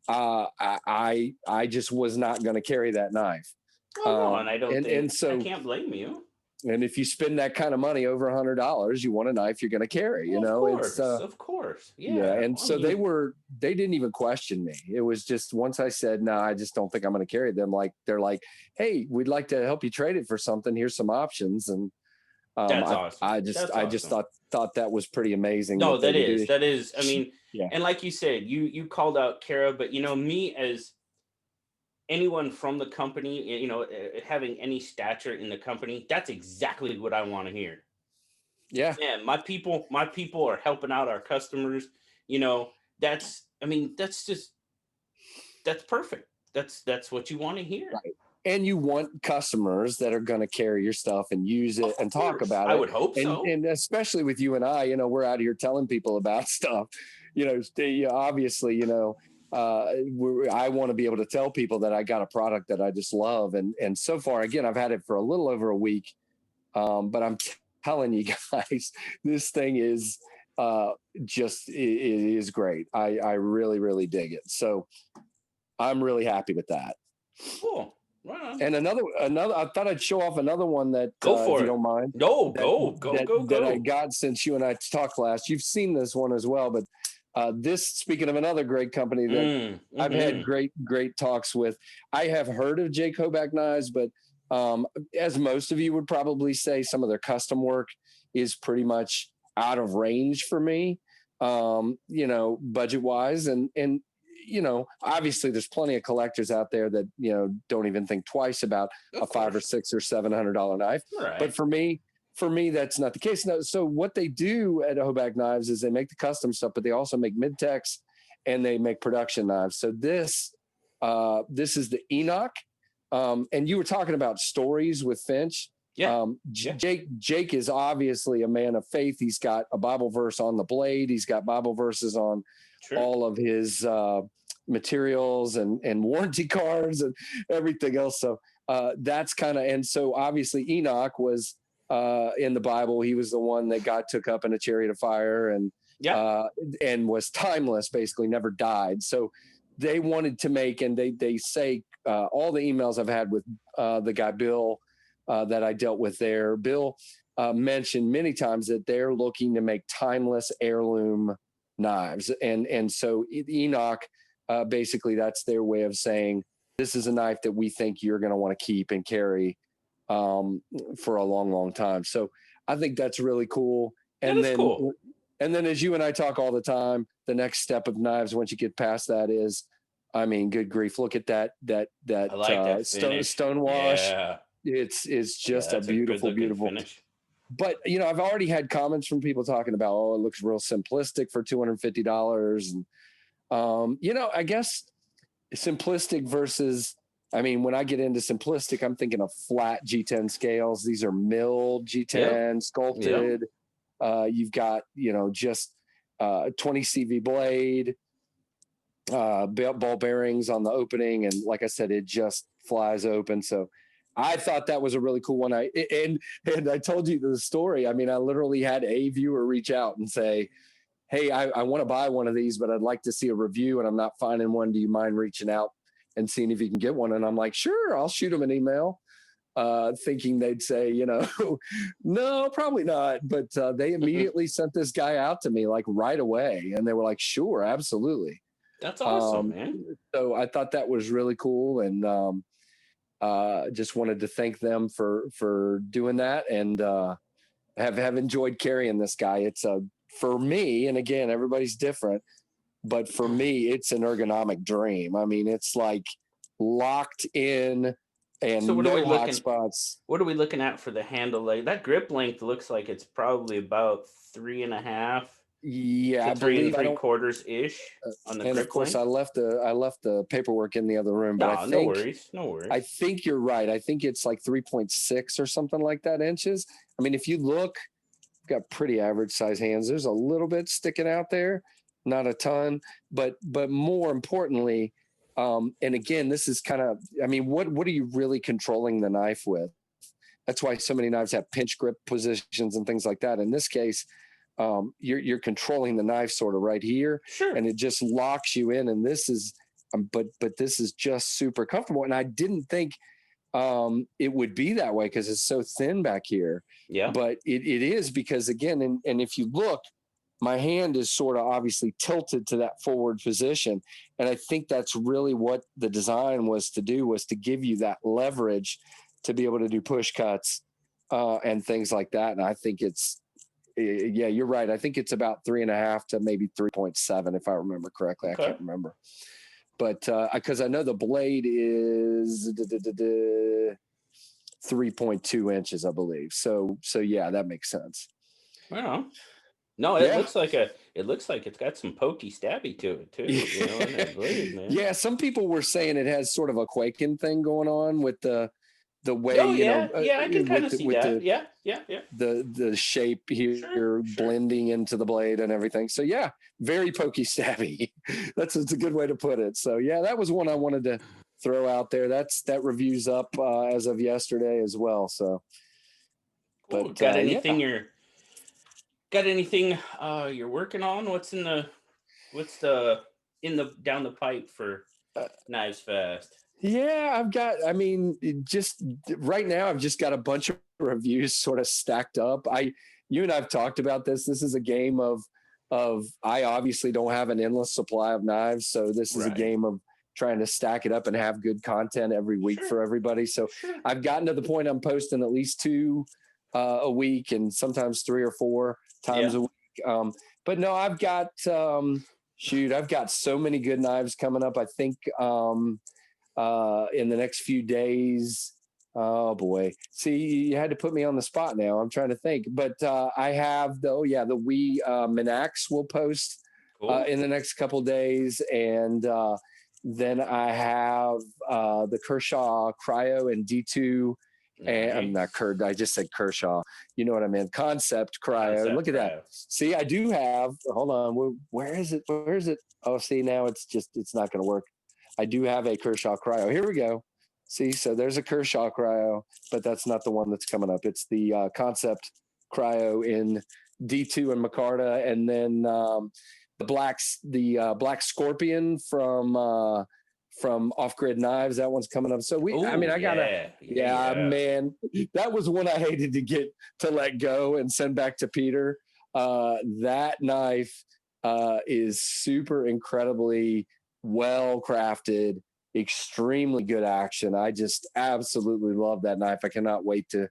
I just was not going to carry that knife. Oh, and I don't think, so I can't blame you. And if you spend that kind of money, over $100, you want a knife you're going to carry, of course. Yeah. And so they didn't even question me. It was just, once I said, no, I just don't think I'm going to carry them. They're like, hey, we'd like to help you trade it for something. Here's some options. And that's awesome. I just thought that was pretty amazing. No, that is. I mean, and like you said, you called out Kara, but me as anyone from the company, having any stature in the company, that's exactly what I want to hear. Yeah. Yeah. My people are helping out our customers. That's perfect. That's what you want to hear. Right. And you want customers that are going to carry your stuff and use it and talk about it. I would hope so. And especially with you and I, we're out here telling people about stuff, obviously, I want to be able to tell people that I got a product that I just love. And so far, again, I've had it for a little over a week. But I'm telling you guys, this thing is it is great. I really, really dig it. So I'm really happy with that. Cool. Wow. And another, I thought I'd show off another one that, if you don't mind. No, go. That I got since you and I talked last. You've seen this one as well, but speaking of another great company that I've had great talks with. I have heard of Kobach Knives, but as most of you would probably say, some of their custom work is pretty much out of range for me, budget wise. And obviously there's plenty of collectors out there that, don't even think twice about a $500 or $600 or $700 knife. Right. But for me, that's not the case. No, so what they do at Kobach Knives is they make the custom stuff, but they also make mid-techs and they make production knives. So this is the Enoch. And you were talking about stories with Finch. Yeah. Jake is obviously a man of faith. He's got a Bible verse on the blade. He's got Bible verses on all of his materials and warranty cards and everything else. So that's kind of, and so obviously Enoch was in the Bible. He was the one that God took up in a chariot of fire and was timeless, basically never died. So they wanted to make, and they say all the emails I've had with the guy Bill that I dealt with there, Bill mentioned many times that they're looking to make timeless heirloom knives, and so Enoch basically that's their way of saying this is a knife that we think you're going to want to keep and carry for a long time. So I think that's really cool. And then cool. And then as you and I talk all the time, the next step of knives once you get past that is, I mean, good grief, look at that I like that stone wash. Yeah. It's just a beautiful finish. But you know, I've already had comments from people talking about, oh, it looks real simplistic for $250. And you know, I guess simplistic versus, I mean, when I get into simplistic, I'm thinking of flat G10 scales. These are milled G10, sculpted. You've got, you know, just 20 CV blade, ball bearings on the opening. And like I said, it just flies open. So I thought that was a really cool one. And I told you the story. I mean, I literally had a viewer reach out and say, hey, I want to buy one of these, but I'd like to see a review and I'm not finding one. Do you mind reaching out and seeing if you can get one? And I'm like, sure, I'll shoot them an email, thinking they'd say, you know, no, probably not. But they immediately sent this guy out to me like right away. And they were like, sure, absolutely. That's awesome, man. So I thought that was really cool. And just wanted to thank them for doing that, and have enjoyed carrying this guy. It's for me, and again, everybody's different, but for me, it's an ergonomic dream. I mean, it's like locked in and so no hot spots. What are we looking at for the handle? Like that grip length looks like it's probably about 3.5. Yeah, to 3 3/4 ish on the and grip of course length. I left the paperwork in the other room, but I think no worries. I think you're right. I think it's like 3.6 or something like that inches. I mean, if you look, I've got pretty average size hands. There's a little bit sticking out there, not a ton, but more importantly, and again, this is kind of, I mean, what are you really controlling the knife with? That's why so many knives have pinch grip positions and things like that. In this case, you're controlling the knife sort of right here, and it just locks you in. And this is, but this is just super comfortable. And I didn't think it would be that way because it's so thin back here. Yeah, but it is, because again, and if you look, my hand is sort of obviously tilted to that forward position, and I think that's really what the design was to do, was to give you that leverage to be able to do push cuts and things like that. And I think it's, yeah, you're right. I think it's about 3.5 to maybe 3.7, if I remember correctly. Okay. I can't remember, but because I know the blade is 3.2 inches, I believe. So yeah, that makes sense. Wow. No, it looks like it's got some pokey stabby to it too. You know, in that blade, man. Yeah, some people were saying it has sort of a quaking thing going on with the way, I can kind of see that. The shape here blending into the blade and everything. So yeah, very pokey stabby. It's a good way to put it. So yeah, that was one I wanted to throw out there. That review's up as of yesterday as well. So, but got anything you're working on? What's down the pipe for KnivesFast? Yeah, I've got, I mean, just right now, I've just got a bunch of reviews sort of stacked up. You and I've talked about this. This is a game of I obviously don't have an endless supply of knives. So this is a game of trying to stack it up and have good content every week for everybody. So I've gotten to the point I'm posting at least 2 a week, and sometimes 3 or 4 times a week. But no, I've got, I've got so many good knives coming up. I think, in the next few days. Oh boy. See, you had to put me on the spot now. I'm trying to think, but I have the Wii Minax will post in the next couple days. And then I have the Kershaw Cryo and D2 And I'm not Nice. I just said Kershaw. You know what I mean? Concept cryo. Concept Look at that. cryo. See, I do have. Hold on. Where is it? Where is it? Oh, see, now it's not going to work. I do have a Kershaw cryo. Here we go. See, so there's a Kershaw cryo, but that's not the one that's coming up. It's the Concept cryo in D2 and Micarta, and then the Black Scorpion from Off Grid Knives. That one's coming up. So Oh, I gotta, yeah. man, that was one I hated to let go and send back to Peter. That knife is super incredibly well crafted, extremely good action. I just absolutely love that knife. I cannot wait to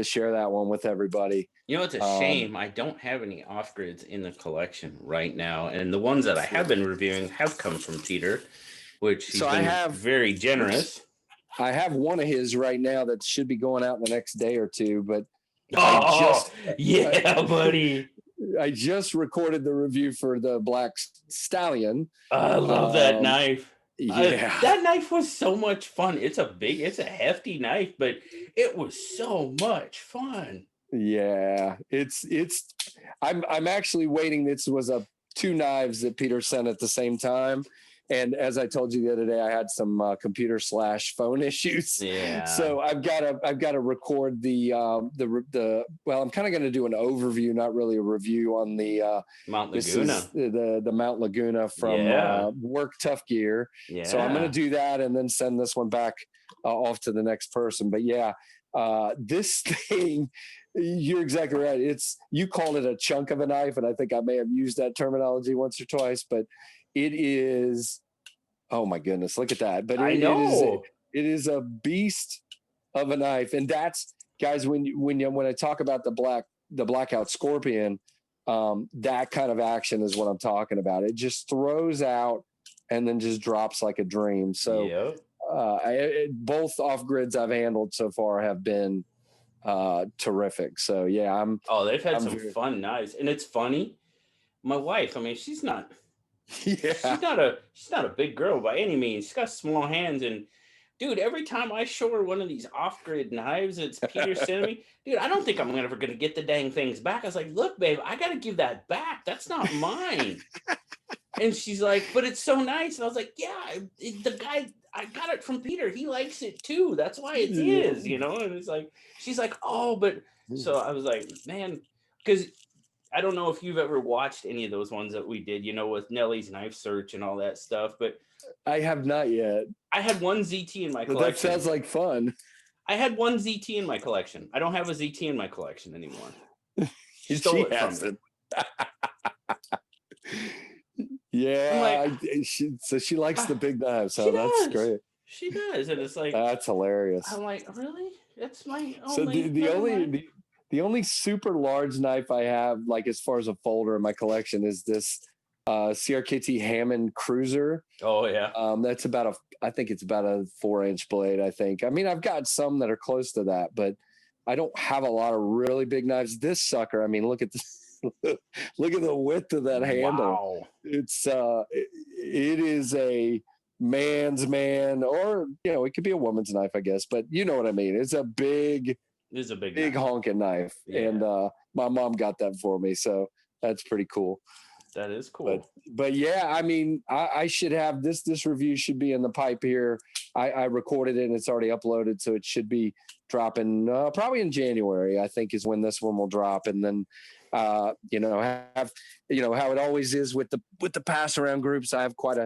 share that one with everybody. You know, it's a shame I don't have any off grids in the collection right now, and the ones that I have been reviewing have come from Peter, which he's been very generous. I have one of his right now that should be going out in the next day or two, but buddy. I just recorded the review for the Black Stallion. I love that knife. Yeah, that knife was so much fun. It's a hefty knife, but it was so much fun. Yeah, I'm actually waiting. This was two knives that Peter sent at the same time. And as I told you the other day, I had some computer / phone issues. Yeah. So I've got to record the well, I'm kind of going to do an overview, not really a review on the Mount Laguna. The Mount Laguna from Work Tough Gear. Yeah. So I'm going to do that and then send this one back off to the next person. But yeah, this thing, you're exactly right. You called it a chunk of a knife, and I think I may have used that terminology once or twice, but it is, oh my goodness, look at that. But it is a beast of a knife. And that's, guys, when I talk about the Blackout Scorpion, that kind of action is what I'm talking about. It just throws out and then just drops like a dream. So both off grids I've handled so far have been terrific. So yeah, they've had some fun knives. And it's funny, my wife, I mean, she's not a big girl by any means. She's got small hands, and dude, every time I show her one of these off-grid knives it's Peter sending me, dude, I don't think I'm ever gonna get the dang things back. I was like, look, babe, I gotta give that back. That's not mine. And she's like, but it's so nice. And I was like, yeah, the guy, I got it from Peter. He likes it too. That's why it's his, you know? And it's like, she's like, oh, but so I was like, man, because I don't know if you've ever watched any of those ones that we did, you know, with Nellie's Knife Search and all that stuff, but I have not yet. I had one ZT in my collection. That sounds like fun. I had one ZT in my collection. I don't have a ZT in my collection anymore. She stole it from me. Yeah, so she likes the big knives. So that's great. She does, and it's like that's hilarious. I'm like, really? That's my only. So the only super large knife I have, like as far as a folder in my collection, is this CRKT Hammond Cruiser. Oh yeah. That's I think it's about a 4-inch blade. I think. I mean, I've got some that are close to that, but I don't have a lot of really big knives. This sucker, I mean, look at this. Look at the width of that handle. Wow. It's it is a man's man, or you know, it could be a woman's knife, I guess, but you know what I mean. It's a big honking knife. Yeah. And my mom got that for me, so that's pretty cool. That is cool. But yeah, I mean, I should have this review should be in the pipe here. I recorded it and it's already uploaded, so it should be dropping probably in January, I think, is when this one will drop. And then you know, have, you know, how it always is with the pass around groups. I have quite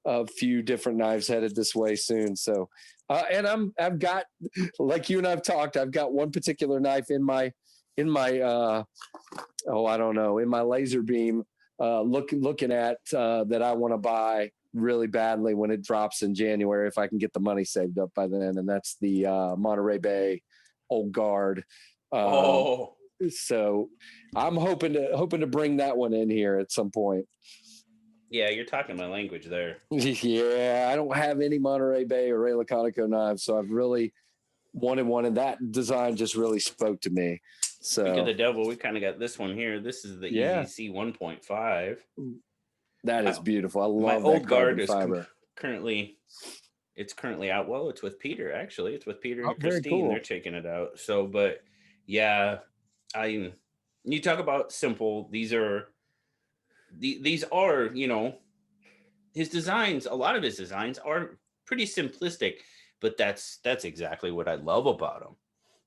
a few different knives headed this way soon. So and I've got, like you and I've talked, I've got one particular knife in my in my laser beam looking at that I want to buy really badly when it drops in January, if I can get the money saved up by then. And that's the Monterey Bay Old Guard. So I'm hoping to bring that one in here at some point. Yeah, you're talking my language there. Yeah, I don't have any Monterey Bay or Ray Laconico knives, so I've really wanted one, and that design just really spoke to me. So Speak of the devil, we kind of got this one here. This is the EZC 1.5. That is beautiful. I love my that Old Guard is fiber. Currently It's currently out. Well, it's with Peter, actually. It's with Peter Oh, and very Christine. They're cool. taking it out. So, but yeah, I you talk about simple. These are, his designs, a lot of his designs are pretty simplistic, but that's exactly what I love about them.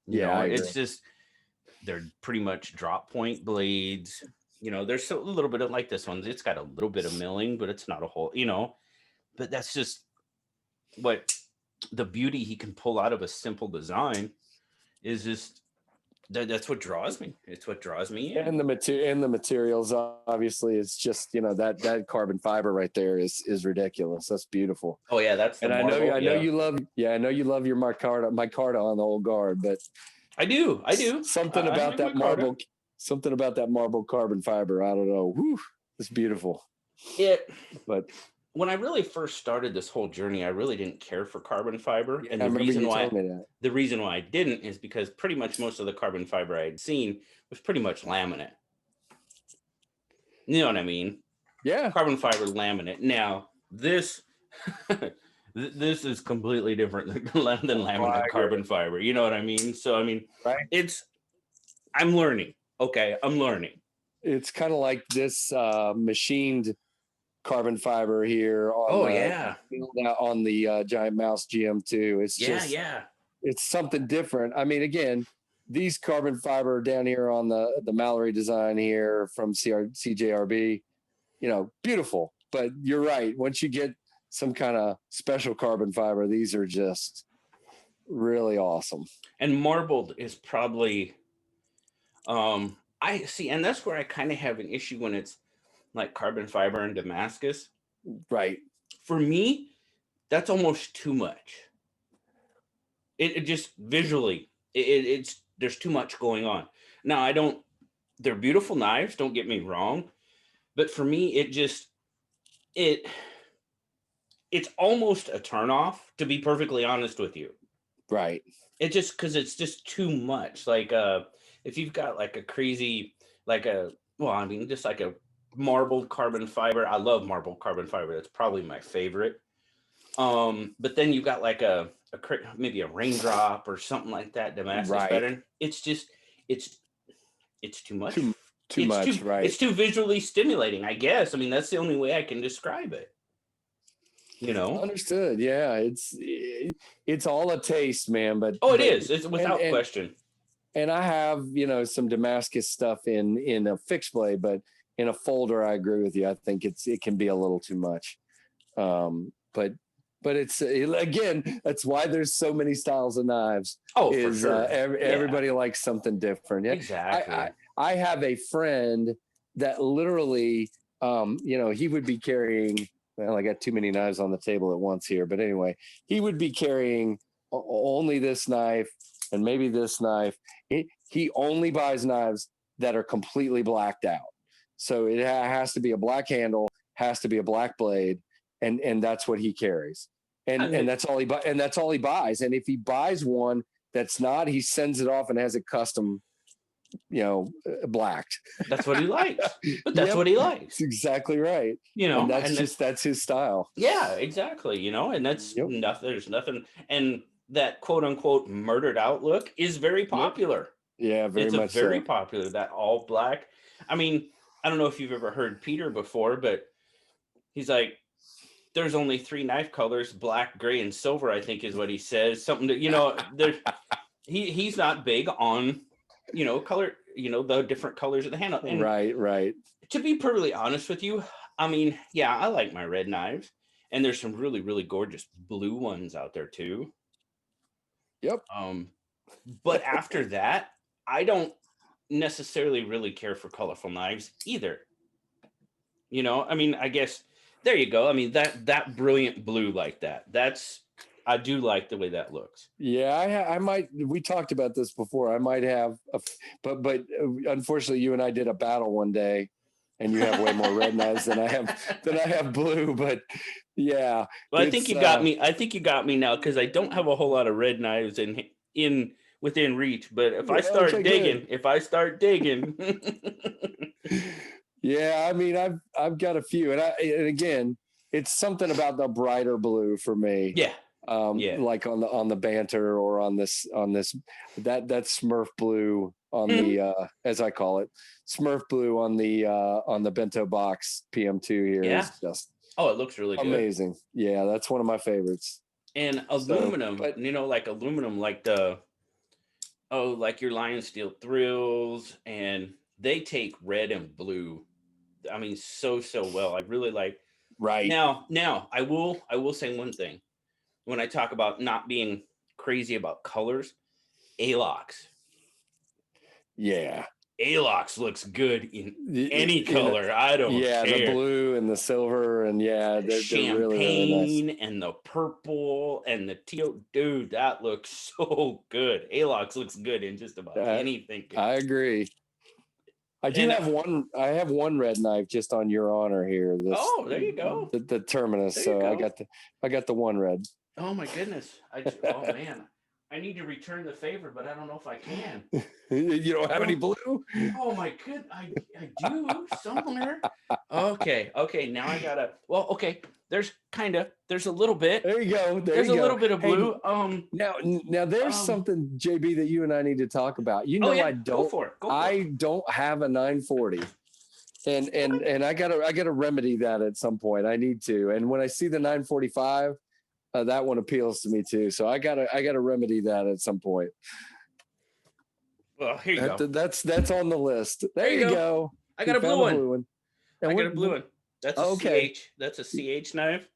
Yeah, I agree. It's just they're pretty much drop point blades. There's a little bit of like this one. It's got a little bit of milling, but it's not a whole, but that's just what the beauty he can pull out of a simple design is just that's what draws me. It's what draws me in. And the materials, obviously, it's just that carbon fiber right there is ridiculous. That's beautiful. Oh yeah, that's the And marble. I know you love your micarta on the old guard, but I do. something I about like that micarta. marble carbon fiber. I don't know. Whew, it's beautiful. But when I really first started this whole journey, I really didn't care for carbon fiber. yeah, And I remember you telling me that. the reason why I didn't is because pretty much most of the carbon fiber I had seen was pretty much laminate. You know what I mean? Yeah. Carbon fiber laminate. Now, this this is completely different than laminate carbon fiber. You know what I mean? So I mean, right. I'm learning. Okay, I'm learning. It's kind of like this machined carbon fiber here on the Giant Mouse GM2. It's it's something different. I mean, again, these carbon fiber down here on the Mallory design here from CJRB, beautiful. But you're right. Once you get some kind of special carbon fiber, these are just really awesome. And marbled is probably I see, and that's where I kind of have an issue when it's like carbon fiber and Damascus. Right. For me, that's almost too much. It just visually, it's there's too much going on. Now I don't. They're beautiful knives. Don't get me wrong, but for me, it it's almost a turnoff. To be perfectly honest with you, right? It just because it's just too much. Like if you've got like a crazy just like a marbled carbon fiber. I love marbled carbon fiber. That's probably my favorite. But then you've got like maybe a raindrop or something like that, Damascus pattern. It's just it's too much. Too much, right? It's too visually stimulating, I guess. I mean, that's the only way I can describe it. Understood. Yeah, it's all a taste, man. But it is. It's without question. And I have some Damascus stuff in a fixed blade, but in a folder, I agree with you. I think it can be a little too much. But it's again, that's why there's so many styles of knives. Oh, for sure. Everybody likes something different. Yeah. Exactly. I have a friend that literally, he would be carrying. Well, I got too many knives on the table at once here, but anyway, he would be carrying only this knife and maybe this knife. He only buys knives that are completely blacked out. So it has to be a black handle, has to be a black blade, and that's what he carries. And that's all he buys. And if he buys one that's not, he sends it off and has it custom, blacked. That's what he likes. But that's what he likes. That's exactly right. And that's his style. Yeah, exactly. And that's nothing. There's nothing. And that quote unquote murdered outlook is very popular. Yeah, very much. It's very popular. That all black. I mean, I don't know if you've ever heard Peter before, but he's like, there's only 3 knife colors: black, gray, and silver. I think is what he says. Something that he's not big on color. The different colors of the handle. And right. To be perfectly honest with you, I mean, yeah, I like my red knives, and there's some really, really gorgeous blue ones out there too. Yep. But after that, I don't necessarily really care for colorful knives either. I mean, I guess there you go. I mean, that brilliant blue like that's I do like the way that looks. Yeah, I might. We talked about this before. I might have, but unfortunately, you and I did a battle one day, and you have way more red knives than I have blue. But yeah, well, I think you got me. I think you got me now because I don't have a whole lot of red knives in within reach. But if I start digging, yeah, I mean, I've got a few, and again, it's something about the brighter blue for me. Yeah. Yeah. like on the banter or on this that Smurf blue on the as I call it, Smurf blue on the bento box PM2 here Yeah. is just Oh, it looks really good. amazing. Yeah, that's one of my favorites. And So, aluminum, but like aluminum, like the like your Lion Steel thrills, and they take red and blue. I mean, so well. I really like. right, Now, I will say one thing. When I talk about not being crazy about colors, Alox. yeah. Alox looks good in In any color. I don't yeah, the care. blue and the silver, and yeah, they're really nice. Champagne and the purple and the teal. Dude, that looks so good. Alox looks good in just about anything. I agree. I do And have one. I have one red knife just on your honor here. oh, there you go. The Terminus. There So you I got the one red. Oh my goodness. Oh man. I need to return the favor, but I don't know if I can. You don't have any blue? Oh my good. I do somewhere. Okay. Now I gotta. Well, okay. There's a little bit. There you go. There's a little bit of blue. Hey, now there's something, JB, that you and I need to talk about. You know, yeah. I don't. Go for it. I don't have a 940, and I gotta remedy that at some point. I need to. And when I see the 945. That one appeals to me too, so I gotta remedy that at some point. Well, here you go. That's on the list. There you go. I got a blue one. And I got a blue one. That's a CH. That's a CH knife.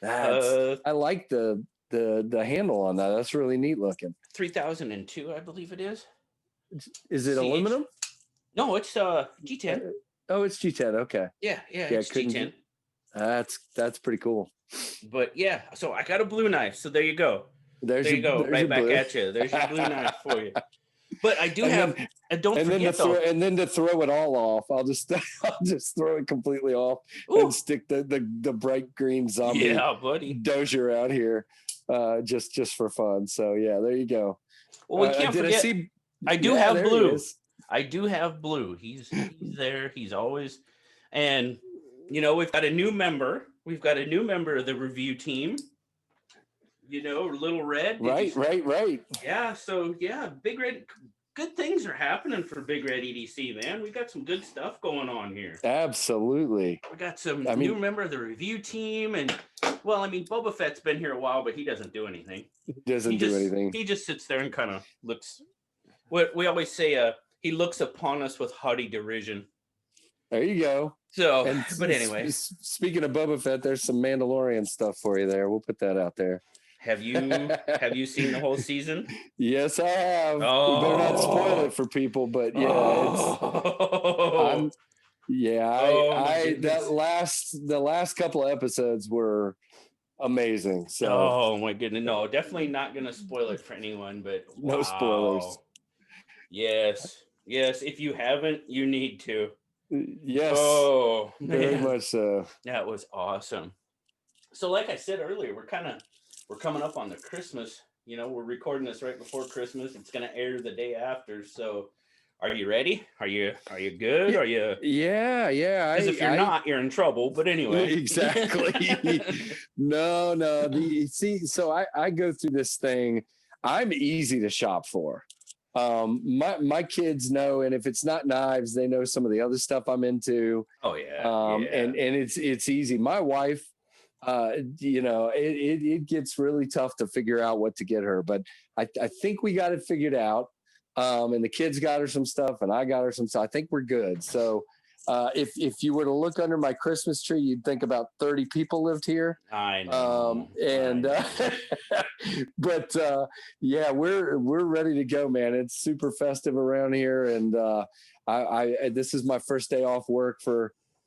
I like the handle on that. That's really neat looking. 3002, I believe it is. Is it CH? Aluminum? No, it's G10. Oh, it's G10. Okay. Yeah, it's G10. That's pretty cool. But yeah, so I got a blue knife. So there you go. There you go. Right back at you. There's your blue knife for you. But I do have. Don't forget though. And then to throw it all off, I'll just throw it completely off. Ooh. And stick the bright green zombie dozier out here, just for fun. So yeah, there you go. Well, we can't forget. I do have blue. I do have blue. He's there. He's always, and we've got a new member. We've got a new member of the review team. Little Red. Right. Yeah. So yeah, Big Red. Good things are happening for BigRedEDC, man. We got some good stuff going on here. Absolutely. We got some new member of the review team, and Boba Fett's been here a while, but he doesn't do anything. He just sits there and kind of looks. What we always say, he looks upon us with haughty derision. There you go. So, but anyway, speaking of Boba Fett, there's some Mandalorian stuff for you there. We'll put that out there. Have you seen the whole season? Yes, I have. Oh. We better not spoil it for people, but the last couple of episodes were amazing. So, oh my goodness, no, definitely not going to spoil it for anyone. But no spoilers. Yes. If you haven't, you need to. Yes. Oh, very much so. That was awesome. So, like I said earlier, we're coming up on the Christmas. We're recording this right before Christmas. It's going to air the day after. So, are you ready? Are you good? Are you? Yeah. Because if you're not, you're in trouble. But anyway, exactly. No. So I go through this thing. I'm easy to shop for. My kids know, and if it's not knives, they know some of the other stuff I'm into. Oh yeah. And it's easy. My wife, it gets really tough to figure out what to get her, but I think we got it figured out. And the kids got her some stuff, and I got her some stuff. I think we're good. So if you were to look under my Christmas tree, you'd think about 30 people lived here. I know. But we're ready to go, man. It's super festive around here, and this is my first day off work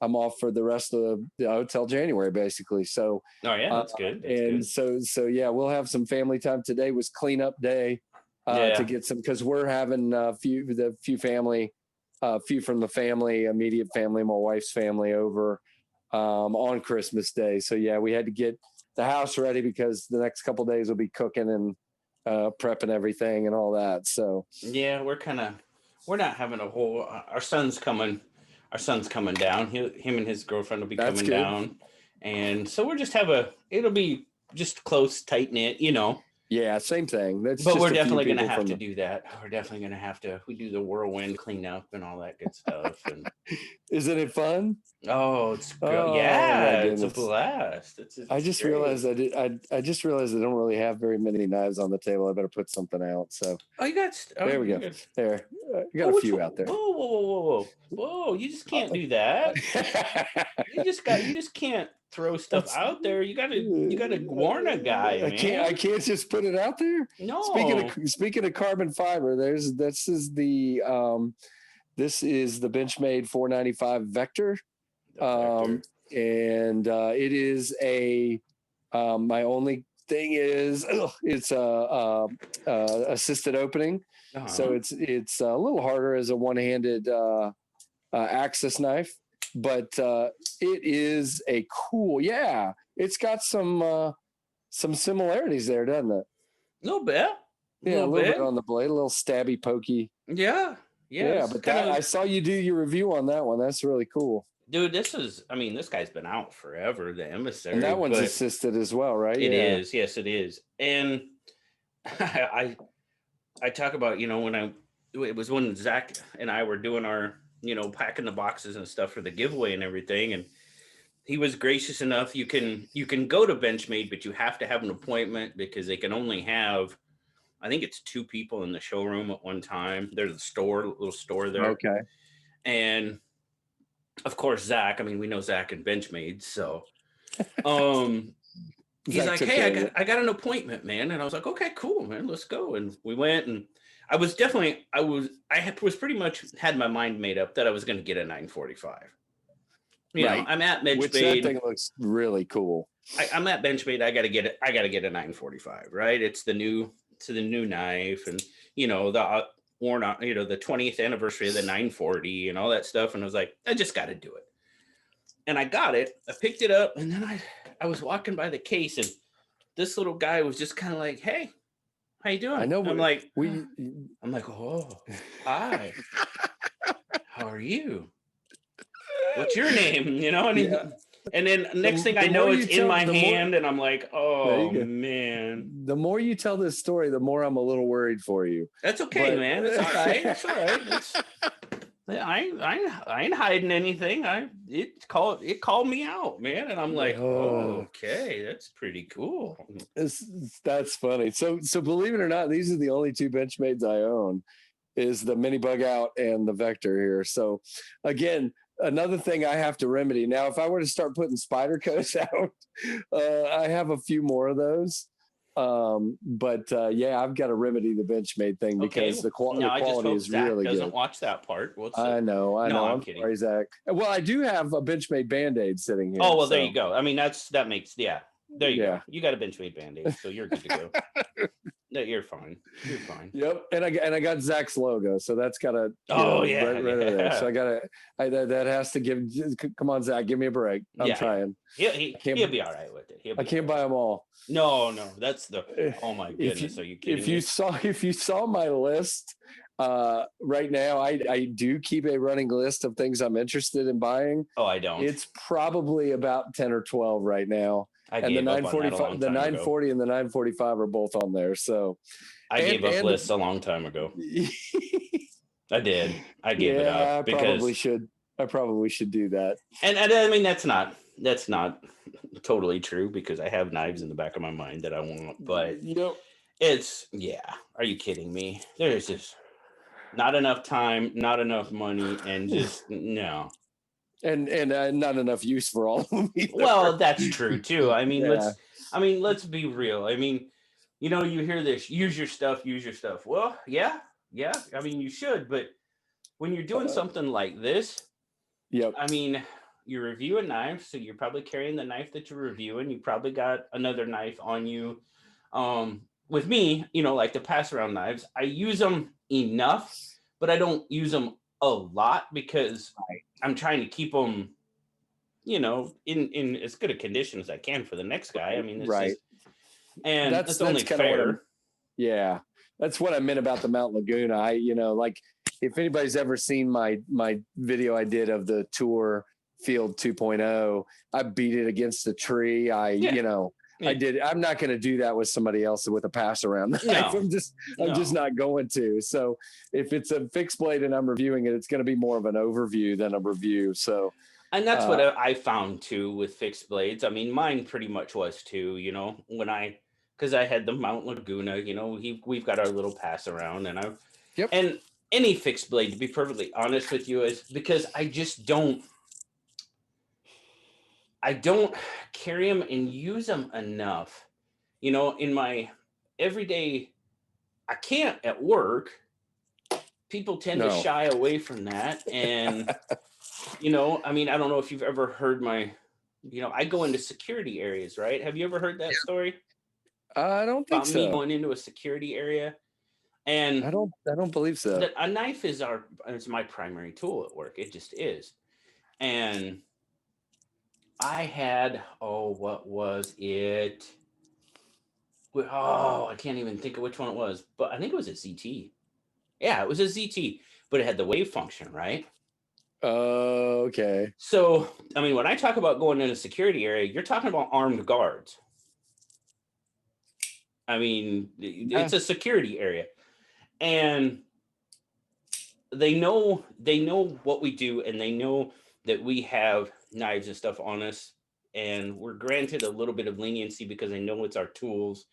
I'm off for the rest of the hotel January, basically. So, that's good. So we'll have some family time. Today was cleanup day to get some, because we're having a few from the family, immediate family, my wife's family over on Christmas Day. So we had to get the house ready because the next couple of days we'll be cooking and prepping everything and all that. So we're not having a whole. Our son's coming down. Him and his girlfriend will be coming down, and so we'll just have it'll be just close, tight knit, you know. Yeah, same thing. That's But just we're a few definitely going to people have from to the- do that. We're definitely going to have to. We do the whirlwind cleanup and all that good stuff. And Isn't it fun? oh, it's good. Oh my Yeah, it's a goodness. blast. I It's just great. realized I just realized I don't really have very many knives on the table. I better put something out. So Oh, you got. Oh, there we you go. got, There, I got oh, a which few one? out there. Whoa! You just can't do that. You just can't throw stuff out there. You gotta warn a guy, man. I can't just put it out there. No. Speaking of carbon fiber, this is the Benchmade 495 Vector. Vector. And it is a my only thing is it's a assisted opening, so it's a little harder as a one-handed axis knife, but it is a cool. Yeah, it's got some similarities there, doesn't it? A little bit. Yeah, a little bit on the blade, a little stabby, pokey. Yeah. Yeah, but I saw you do your review on that one. That's really cool. Dude, this guy's been out forever, the Emissary. And that one's assisted as well, right? It is. Yes, it is. And I talk about, it was when Zach and I were doing our, packing the boxes and stuff for the giveaway and everything. And he was gracious enough. You can go to Benchmade, but you have to have an appointment because they can only have, I think it's 2 people in the showroom at one time. There's a little store there. Okay. And of course, Zach, we know Zach and Benchmade. So he's like, hey, I got an appointment, man. And I was like, okay, cool, man, let's go. And we went, and I was pretty much had my mind made up that I was going to get a 945. You know, I'm at Benchmade. Which that thing looks really cool. I'm at Benchmade. I got to get it. I got to get a 945, right? It's the new knife, and the worn out, the 20th anniversary of the 940 and all that stuff. And I was like, I just got to do it. And I got it. I picked it up, and then I was walking by the case, and this little guy was just kind of like, hey, how you doing? I know. I'm like, oh, hi. How are you? What's your name? And then next thing I know, it's in my hand, and I'm like, oh man. The more you tell this story, the more I'm a little worried for you. That's okay, man. It's all right. It's all right. I ain't hiding anything. It called me out, man, and I'm like, oh, okay, that's pretty cool. That's funny. So believe it or not, these are the only 2 Benchmades I own, is the Mini Bug Out and the Vector here. So again, another thing I have to remedy. Now, if I were to start putting spider coats out, I have a few more of those. But I've got to remedy the Benchmade thing because the quality is Zach really good. Doesn't watch that part. I know. I'm kidding. Sorry, Zach. Well, I do have a Benchmade Band-Aid sitting here. Oh, well, there you go. That makes, there you go. You got a Benchmade Band-Aid, so you're good to go. No, you're fine. You're fine. Yep, and I got Zach's logo, so that's got to. Right. So that has to give. Come on, Zach, give me a break. I'm trying. He'll be all right with it. I can't buy them all. No, that's the. Oh my goodness, are you kidding me? If you saw my list, right now I do keep a running list of things I'm interested in buying. Oh, I don't. It's probably about 10 or 12 right now. And the 945, the 940 and the 945 are both on there. So I gave up lists a long time ago. I did. I gave it up because I probably should do that. And that's not totally true because I have knives in the back of my mind that I want, but are you kidding me? There's just not enough time, not enough money, and just no. And not enough use for all of them either. Well, that's true too. Let's be real. You hear this, use your stuff. Well, yeah. You should, but when you're doing something like this, you're reviewing knives, so you're probably carrying the knife that you're reviewing. You probably got another knife on you. With me, like the pass around knives, I use them enough, but I don't use them a lot because I'm trying to keep them, in as good a condition as I can for the next guy. That's only fair. That's what I meant about the Mount Laguna. If anybody's ever seen my video I did of the Tour Field 2.0, I beat it against a tree. I did. I'm not going to do that with somebody else with a pass around knife. No. I'm just not going to. So if it's a fixed blade and I'm reviewing it, it's going to be more of an overview than a review. So, and that's what I found too with fixed blades. I mean, mine pretty much was too, you know, because I had the Mount Laguna, you know, we've got our little pass around, and any fixed blade, to be perfectly honest with you, is because I don't carry them and use them enough. You know, in my everyday, I can't at work. People tend to shy away from that. And, you know, I mean, I don't know if you've ever heard I go into security areas, right? Have you ever heard that story? I don't think About me so. going into a security area? And I don't believe so. a knife is my primary tool at work. It just is. And I had, what was it? Oh, I can't even think of which one it was, but I think it was a ZT. Yeah, it was a ZT, but it had the wave function, right? Oh, okay. So, I mean, when I talk about going in a security area, you're talking about armed guards. I mean, it's a security area. And they know what we do, and they know that we have knives and stuff on us, and we're granted a little bit of leniency because they know it's our tools.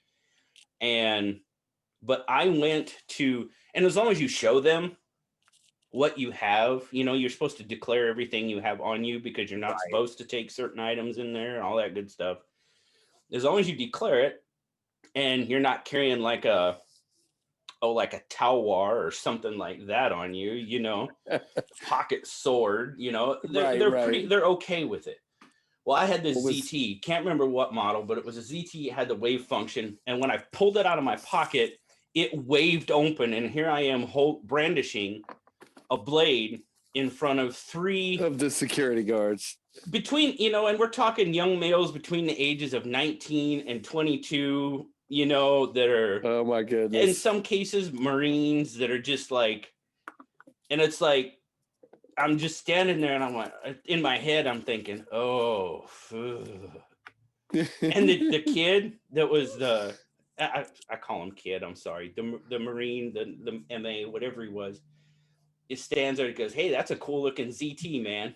But I went to, and as long as you show them what you have, you know, you're supposed to declare everything you have on you because you're not supposed to take certain items in there and all that good stuff. As long as you declare it and you're not carrying like a Talwar or something like that on you, you know, pocket sword, you know, they're okay with it. Well, I had this ZT, can't remember what model, but it was a ZT, it had the wave function. And when I pulled it out of my pocket, it waved open. And here I am brandishing a blade in front of 3 of the security guards. Between, you know, and we're talking young males between the ages of 19 and 22, you know, that are, oh my goodness, in some cases, Marines that are just like, and it's like, I'm just standing there and I'm like, in my head, I'm thinking, oh, and the kid that was I call him kid, I'm sorry, the Marine, the MA, whatever he was, it stands there and goes, hey, that's a cool looking ZT, man.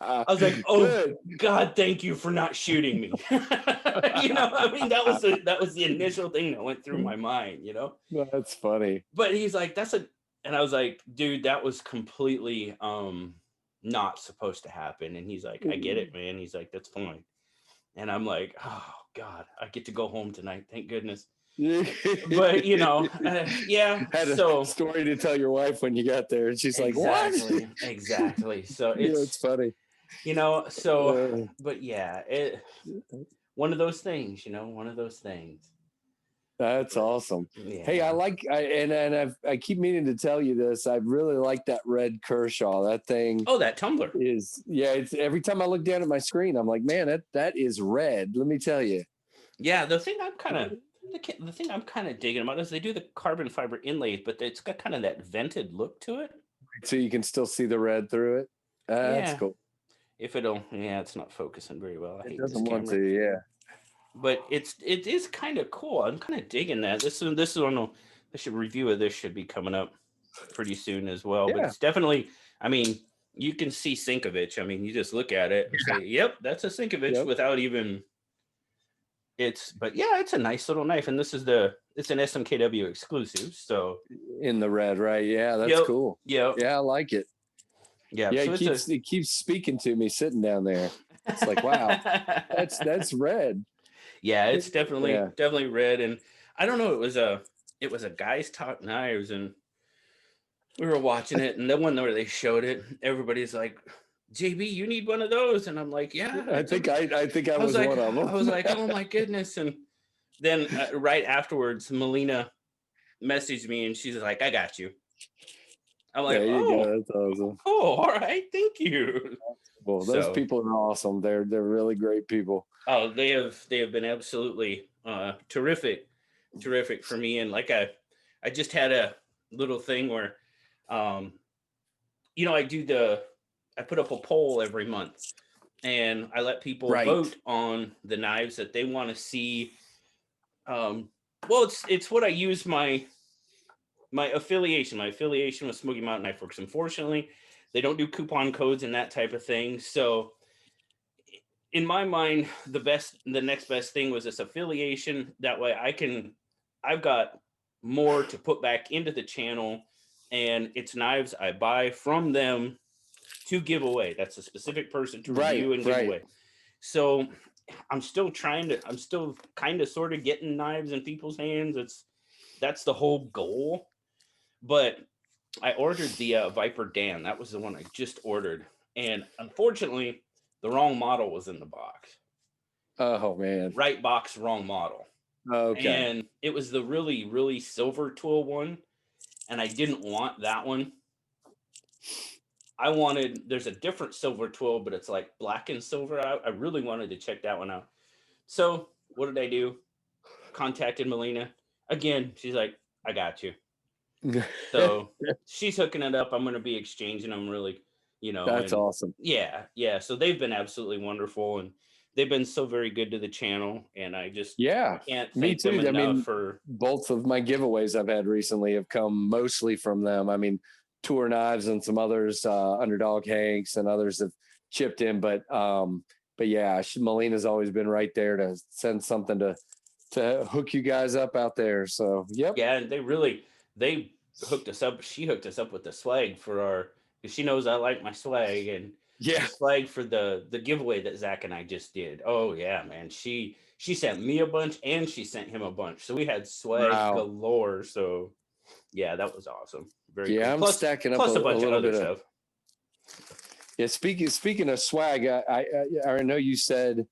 I was like, oh, good. God, thank you for not shooting me. You know, I mean, that was the initial thing that went through my mind, you know? That's funny. But he's like, and I was like, dude, that was completely not supposed to happen. And he's like, I get it, man. He's like, that's fine. And I'm like, oh God, I get to go home tonight. Thank goodness. But you know, yeah. Had a story to tell your wife when you got there, and she's like, "What?" Exactly. So it's funny, you know. So, but yeah, one of those things, you know, one of those things. That's awesome. Yeah. Hey, I keep meaning to tell you this. I really like that red Kershaw. That thing. Oh, that tumbler is. Yeah, it's every time I look down at my screen, I'm like, man, that is red. Let me tell you. Yeah, the thing I'm kind of digging about is they do the carbon fiber inlays, but it's got kind of that vented look to it. So you can still see the red through it. That's cool. It's not focusing very well. It doesn't want to, yeah. But it is kind of cool. I'm kind of digging that. This is one. The review of this should be coming up pretty soon as well. Yeah. But it's definitely. I mean, you can see Sinkovich. I mean, you just look at it and say, "Yep, that's a Sinkovich," without even. It's a nice little knife, and it's an SMKW exclusive. So in the red, right? Yeah, that's cool. Yeah, I like it. Yeah, so it keeps speaking to me sitting down there. It's like, wow, that's red. Yeah, it's definitely red, and I don't know. It was a Guys Talk Knives, and we were watching it, and the one where they showed it, everybody's like, JB, you need one of those, and I'm like, yeah. I think I was like, one of them. I was like, oh my goodness, and then right afterwards, Melina messaged me, and she's like, I got you. I'm like, that's awesome. Oh, all right, thank you. Well, those people are awesome. They're really great people. Oh, they have been absolutely terrific for me, and like I just had a little thing where, you know, I put up a poll every month and I let people Right. vote on the knives that they want to see. Well, it's what I use my affiliation. My affiliation with Smoky Mountain Knife Works. Unfortunately, they don't do coupon codes and that type of thing. So in my mind, the next best thing was this affiliation. That way I've got more to put back into the channel, and it's knives I buy from them to give away. That's a specific person to Right. review and give Right. away. So I'm still kind of sort of getting knives in people's hands. That's the whole goal. But I ordered the Viper Dan. That was the one I just ordered. And unfortunately, the wrong model was in the box. Oh man. Right box, wrong model. Okay. And it was the really, really silver tool one. And I didn't want that one. There's a different silver tool, but it's like black and silver. I really wanted to check that one out. So what did I do? Contacted Melina. Again, she's like, I got you. So she's hooking it up. I'm going to be exchanging them really, That's and awesome. yeah. So they've been absolutely wonderful, and they've been so very good to the channel. And I Yeah, can't me thank them too. I enough mean, for, both of my giveaways I've had recently have come mostly from them. I mean, Tour Knives and some others, Underdog Hanks and others have chipped in, but yeah, Melina's always been right there to send something to hook you guys up out there. So, yep. yeah. And they hooked us up. She hooked us up with the swag for because she knows I like my swag, and Yeah. the swag for the giveaway that Zach and I just did. Oh yeah, man. She sent me a bunch and she sent him a bunch. So we had swag Wow. galore. So yeah, that was awesome. Very Yeah, cool. I'm stacking up Plus a a bunch of little other bit of. stuff. Yeah, speaking of swag, I know you said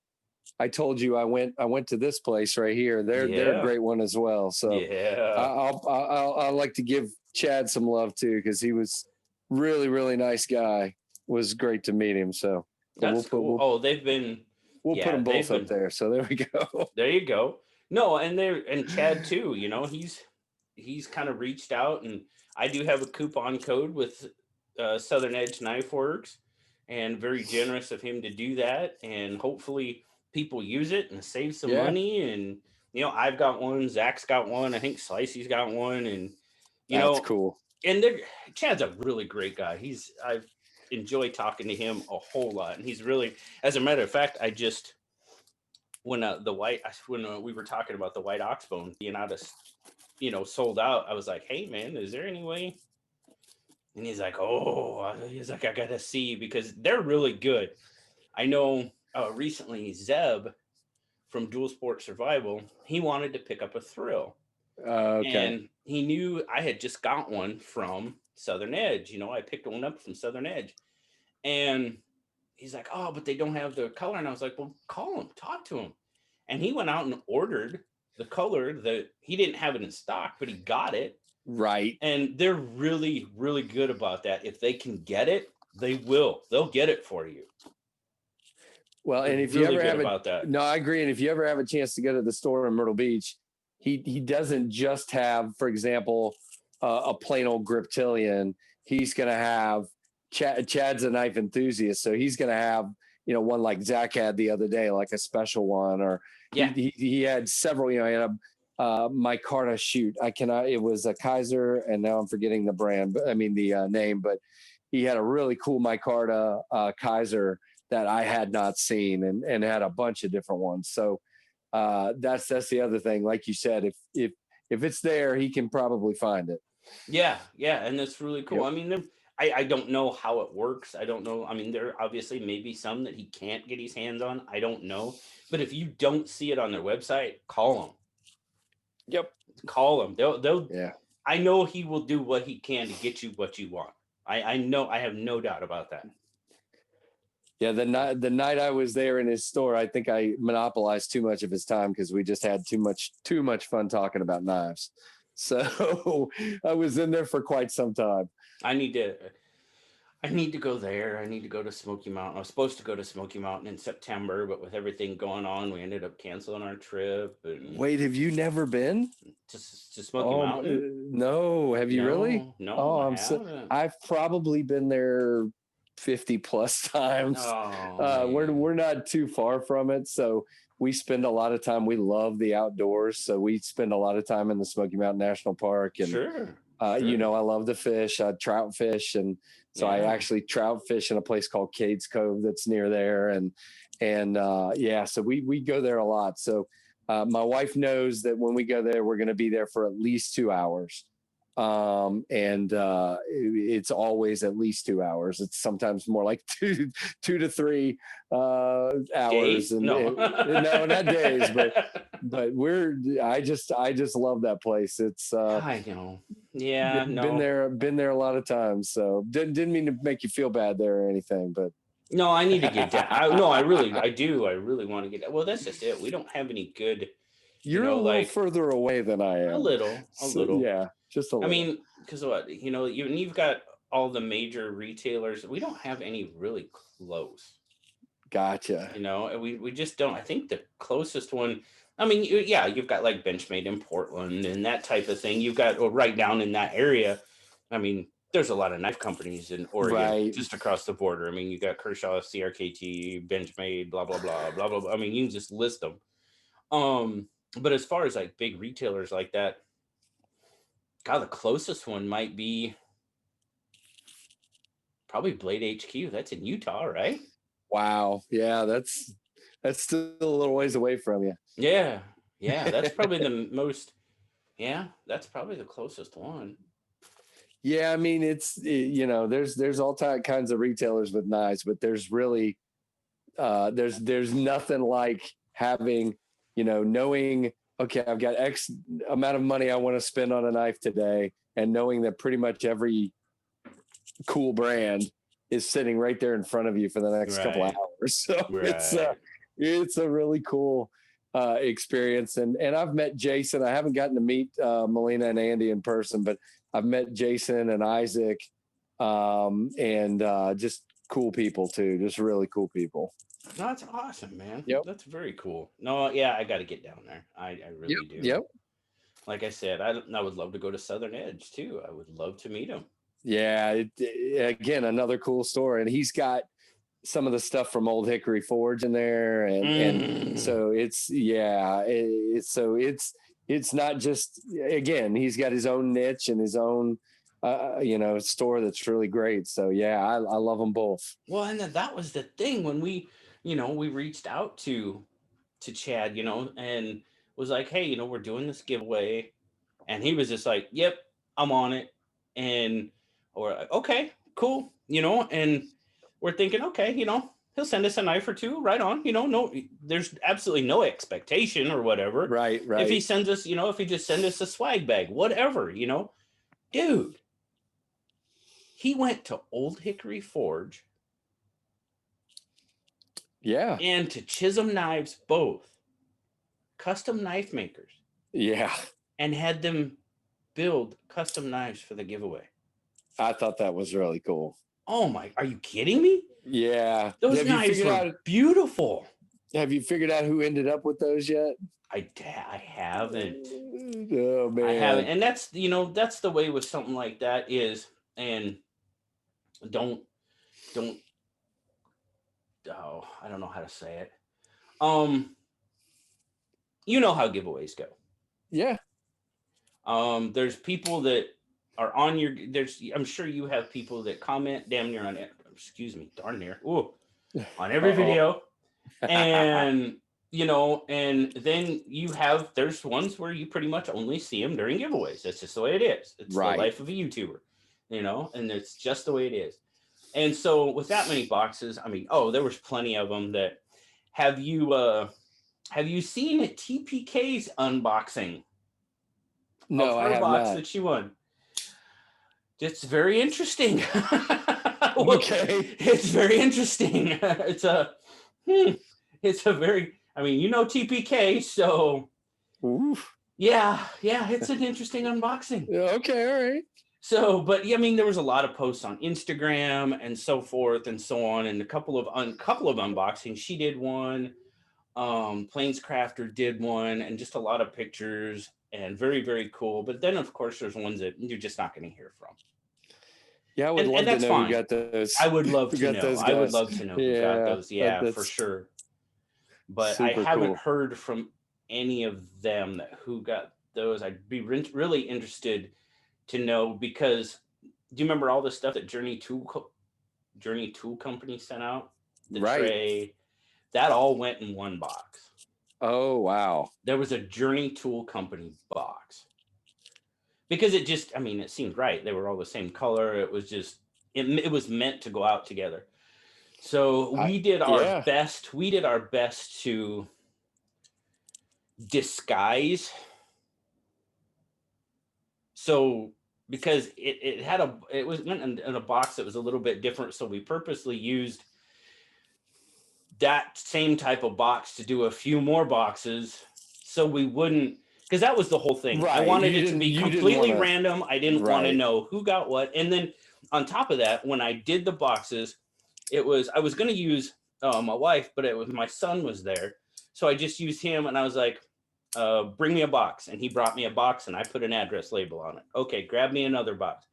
I told you I went to this place right here. They're a Yeah. great one as well. So Yeah. I'll like to give Chad some love too, because he was really nice guy. Was great to meet him. So but That's cool. Oh, they've been we'll put yeah, them they've both up been there. So there we go. there you go. No, and Chad too, he's kind of reached out, and I do have a coupon code with Southern Edge Knife Works, and very generous of him to do that, and hopefully people use it and save some Yeah, money. And I've got one, Zach's got one, I think Slicey's got one, and you that's know cool. and Chad's a really great guy. I've enjoyed talking to him a whole lot, and he's really, as a matter of fact, I just when we were talking about the white oxbone being out of sold out, I was like, hey man, is there any way? And he's like, I gotta see, because they're really good. I know recently Zeb from Dual Sport Survival, he wanted to pick up a thrill, Okay, and he knew I had just got one from Southern Edge. I picked one up from Southern Edge, and he's like, oh, but they don't have the color. And I was like, well, call him, talk to him. And he went out and ordered the color that he didn't have it in stock, but he got it. right. And they're really, really good about that. If they can get it, they will. They'll get it for you. Well, They're and if you really ever good have about that. no, I agree. And if you ever have a chance to go to the store in Myrtle Beach, he doesn't just have, for example, a plain old Griptilian. He's going to have Chad's a knife enthusiast, so he's going to have one like Zach had the other day, like a special one, or Yeah. he had several. He had a micarta shoot. I cannot. It was a Kaiser, and now I'm forgetting the brand, but I mean the name. But he had a really cool micarta Kaiser that I had not seen, and had a bunch of different ones. So that's the other thing. Like you said, if it's there, he can probably find it. Yeah. Yeah. And that's really cool. Yep. I mean, I don't know how it works. I don't know. I mean, there obviously may be some that he can't get his hands on. I don't know. But if you don't see it on their website, call them. Yep. Call them. They'll. Yeah. I know he will do what he can to get you what you want. I know. I have no doubt about that. Yeah, the night I was there in his store, I think I monopolized too much of his time because we just had too much fun talking about knives. So I was in there for quite some time. I need to go there. I need to go to Smoky Mountain. I was supposed to go to Smoky Mountain in September, but with everything going on, we ended up canceling our trip. And Wait, have you never been? to Smoky Oh Mountain? no, have you really? No, Oh, I haven't. I've probably been there 50 plus times. Oh, We're not too far from it, so we spend a lot of time. We love the outdoors, so we spend a lot of time in the Smoky Mountain National Park. And sure. I Sure. love to fish. I trout fish, and so I Yeah. actually trout fish in a place called Cades Cove that's near there. And yeah, so we go there a lot. So my wife knows that when we go there, we're going to be there for at least 2 hours. And it's always at least 2 hours. It's sometimes more like two to 3 hours. Days? And No. no, not days, but I just love that place. It's I know. Yeah, been there a lot of times. So didn't mean to make you feel bad there or anything, but no, I need to get down. I do. I really want to get. Well, that's just it. We don't have any good, you're a little like further away than I am. a little. Yeah, just a little. I mean, because what you've got all the major retailers. We don't have any really close. Gotcha. And we just don't. I think the closest one. I mean, you've got like Benchmade in Portland and that type of thing. You've got right down in that area. I mean, there's a lot of knife companies in Oregon, Right. just across the border. I mean, you got Kershaw, CRKT, Benchmade, blah blah blah blah blah blah. I mean, you can just list them. But as far as like big retailers like that, God, the closest one might be probably Blade HQ. That's in Utah, right? Wow. Yeah, that's still a little ways away from you. Yeah, that's probably the most. Yeah, that's probably the closest one. Yeah, I mean, it's there's all kinds of retailers with knives, but there's really there's nothing like having knowing, okay, I've got X amount of money I want to spend on a knife today, and knowing that pretty much every cool brand is sitting right there in front of you for the next couple of hours. So it's a really cool experience. And I've met Jason. I haven't gotten to meet Melina and Andy in person, but I've met Jason and Isaac, and just cool people too. Just really cool people. No, that's awesome, man. Yep. That's very cool. No, yeah, I got to get down there. I really do. Yep. Like I said, I would love to go to Southern Edge too. I would love to meet him. Yeah. Again, another cool story. And he's got some of the stuff from Old Hickory Forge in there. And so it's not just, again, he's got his own niche and his own, store that's really great. So yeah, I love them both. Well, and that was the thing when we reached out to Chad, and was like, hey, we're doing this giveaway. And he was just like, yep, I'm on it. And we're like, okay, cool. And we're thinking, okay, he'll send us a knife or two, right on. No, there's absolutely no expectation or whatever. Right. If he sends us, if he just send us a swag bag, whatever, dude. He went to Old Hickory Forge. Yeah. And to Chisholm Knives, both custom knife makers. Yeah. And had them build custom knives for the giveaway. I thought that was really cool. Oh my, are you kidding me? Yeah. Those knives are beautiful. Have you figured out who ended up with those yet? I haven't. Oh man. I haven't. And that's, that's the way with something like that is, and don't, oh, I don't know how to say it. You know how giveaways go. Yeah. There's people that are on your, I'm sure you have people that comment damn near on it. Excuse me, darn near. Ooh, on every video. And, and then there's ones where you pretty much only see them during giveaways. That's just the way it is. It's the life of a YouTuber, and it's just the way it is. And so with that many boxes, I mean, there was plenty of them that have you seen TPK's unboxing? No, I have box not. That she won. It's very interesting. Okay. It's very interesting. It's a very, I mean, TPK, so oof. Yeah, it's an interesting unboxing. Okay, all right. So, but I mean, there was a lot of posts on Instagram and so forth and so on, and a couple of unboxings. She did one, Plains Crafter did one, and just a lot of pictures and very, very cool. But then, of course, there's ones that you're just not going to hear from. Yeah, I would love and to that's know who fine. got those. I would love Who to got know. those I would guys? love to know who got Yeah, those. Yeah, for that's sure. But I super haven't cool. heard from any of them that who got those. I'd be really interested to know, because do you remember all the stuff that Journey Tool Company sent out? The Right. tray, that all went in one box. Oh, wow. There was a Journey Tool Company box because it just, I mean, it seemed right. They were all the same color. It was just, it was meant to go out together. So we did our Yeah. best. We did our best to disguise. So because it was went in a box that was a little bit different. So we purposely used that same type of box to do a few more boxes, so we wouldn't, because that was the whole thing. I Right. wanted it to be You didn't completely want to. random. I didn't want to Right. know who got what. And then on top of that, when I did the boxes, I was going to use my wife, but it was my son was there, so I just used him, and I was like, bring me a box, and he brought me a box, and I put an address label on it. Okay, grab me another box,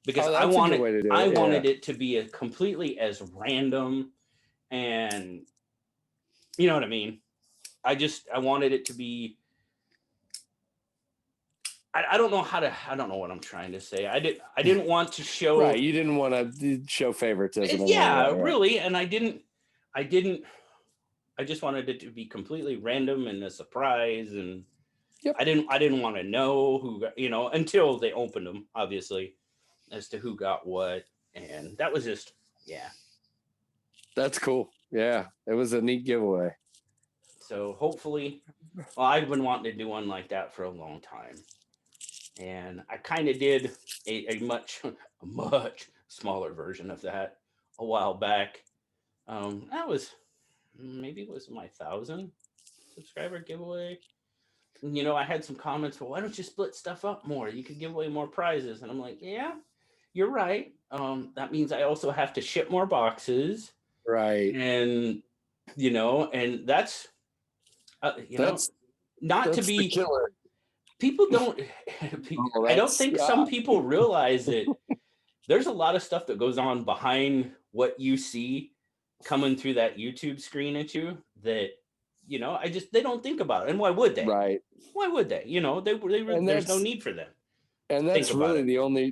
because Oh, that's a good way to do it. I Yeah. wanted it to be a completely as random, and you know what I mean? I wanted it to be, I don't know I don't know what I'm trying to say. I didn't want to show. Right. You didn't want to show favoritism. Yeah, really. And I just wanted it to be completely random and a surprise. And Yep. I didn't want to know who got, until they opened them, obviously, as to who got what. And that was just, yeah. That's cool. Yeah. It was a neat giveaway. So hopefully, well, I've been wanting to do one like that for a long time. And I kind of did a much smaller version of that a while back. That was, maybe it was my 1,000 subscriber giveaway. And, I had some comments, well, why don't you split stuff up more? You could give away more prizes. And I'm like, yeah, you're right. That means I also have to ship more boxes. Right. And, and that's, That's to be killer. People don't, I don't think some people realize that there's a lot of stuff that goes on behind what you see coming through that YouTube screen at you that, they don't think about it. And why would they? Right. Why would they? There's no need for them. And that's really the only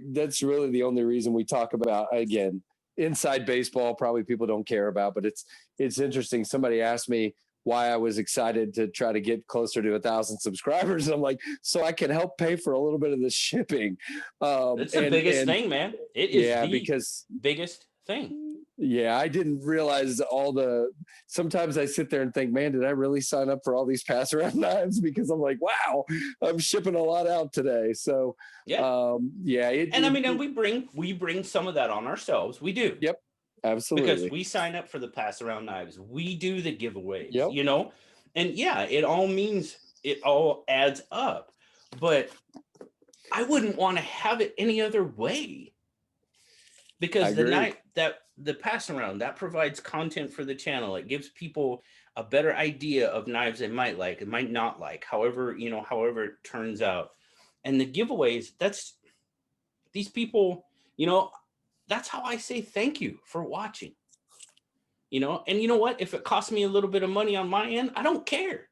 reason we talk about, again, inside baseball, probably people don't care about, but it's interesting. Somebody asked me why I was excited to try to get closer to 1,000 subscribers. And I'm like, so I can help pay for a little bit of the shipping. It's the biggest thing, man. It is because biggest thing. Yeah, I didn't realize sometimes I sit there and think, man, did I really sign up for all these pass around knives? Because I'm like, wow, I'm shipping a lot out today. So yeah. And we bring some of that on ourselves. We do. Yep. Absolutely. Because we sign up for the pass around knives. We do the giveaways, yep. And yeah, it all adds up. But I wouldn't want to have it any other way. Because the pass around, that provides content for the channel. It gives people a better idea of knives they might like, and might not like, however it turns out. And the giveaways, these people, that's how I say thank you for watching. And you know what? If it costs me a little bit of money on my end, I don't care.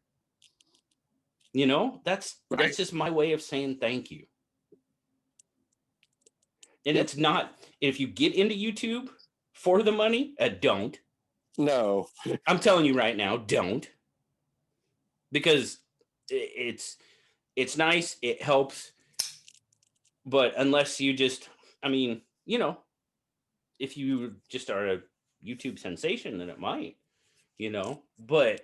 That's just my way of saying thank you. And it's not, if you get into YouTube for the money, don't. No. I'm telling you right now, don't. Because it's nice, it helps. But unless you just, if you just are a YouTube sensation, then it might, but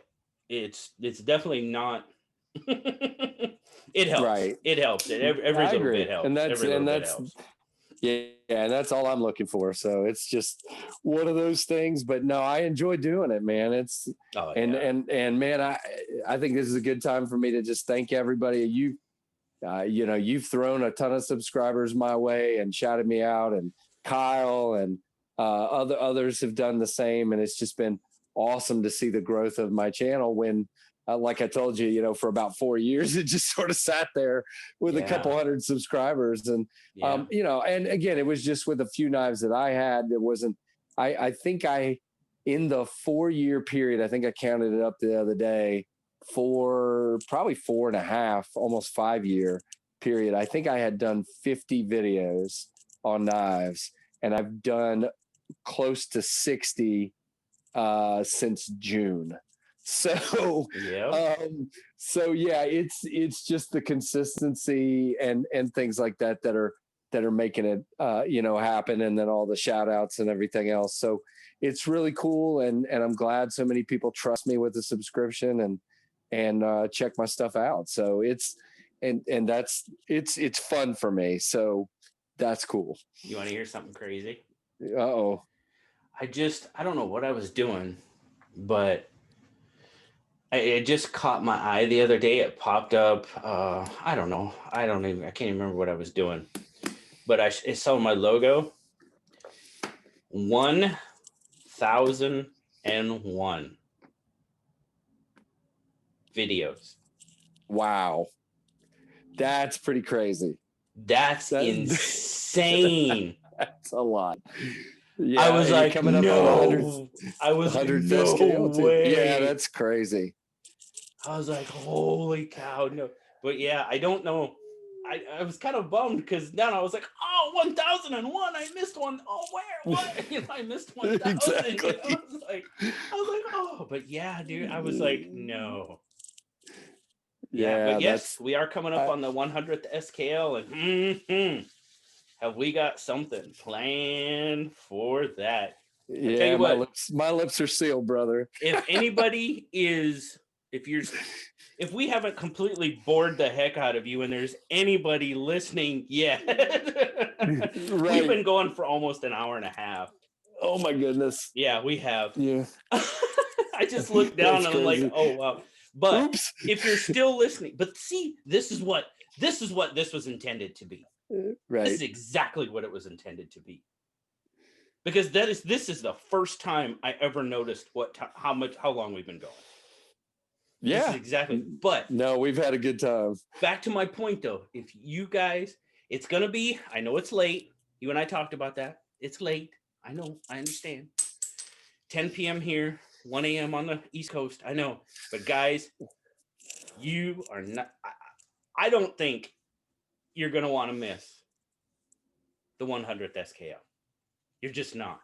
it's definitely not. It helps. Right. It helps. Every little bit helps. And that's yeah, and that's all I'm looking for. So it's just one of those things. But no, I enjoy doing it, man. And man, I think this is a good time for me to just thank everybody. You've thrown a ton of subscribers my way and shouted me out, and Kyle and others have done the same. And it's just been awesome to see the growth of my channel when like I told you, for about 4 years, it just sort of sat there with a couple hundred subscribers. And, and again, it was just with a few knives that I had. It wasn't, I think in the 4-year period, I think I counted it up the other day, for probably 4.5, almost 5-year period. I think I had done 50 videos on knives, and I've done close to 60 since June. So it's just the consistency and things like that are making it happen, and then all the shout outs and everything else. So it's really cool, and I'm glad so many people trust me with the subscription and check my stuff out. So it's fun for me. So that's cool. You want to hear something crazy? Uh-oh. I don't know what I was doing, but it just caught my eye the other day. It popped up. I don't know. I can't even remember what I was doing, but it saw my logo. 1001 videos. Wow. That's pretty crazy. That's insane. That's a lot. Yeah, I was like, coming up on I was 100 no way. Yeah, that's crazy. I was like, holy cow, no. But yeah, I don't know. I was kind of bummed because then I was like, 1001. I missed one. Oh, where? What? I missed 1000. Exactly. I was like, oh, but yeah, dude. I was like, no. Yeah, but yes, we are coming up on the 100th SKL, and have we got something planned for that? Yeah, tell you what, my lips are sealed, brother. If anybody is, if we haven't completely bored the heck out of you, and there's anybody listening yet, we've been going for almost an hour and a half. Oh my goodness. Yeah, we have. Yeah. I just looked down and I'm like, oh wow. But if you're still listening, but see, this is what this was intended to be. Right. This is exactly what it was intended to be. Because this is the first time I ever noticed how long we've been going. Yeah. This is exactly. But no, we've had a good time. Back to my point though, if you guys, it's gonna be, I know it's late. You and I talked about that. It's late. I know, I understand. 10 p.m. here. 1 a.m. on the East Coast. I know. But guys, you are not. I don't think you're going to want to miss the 100th SKL. You're just not.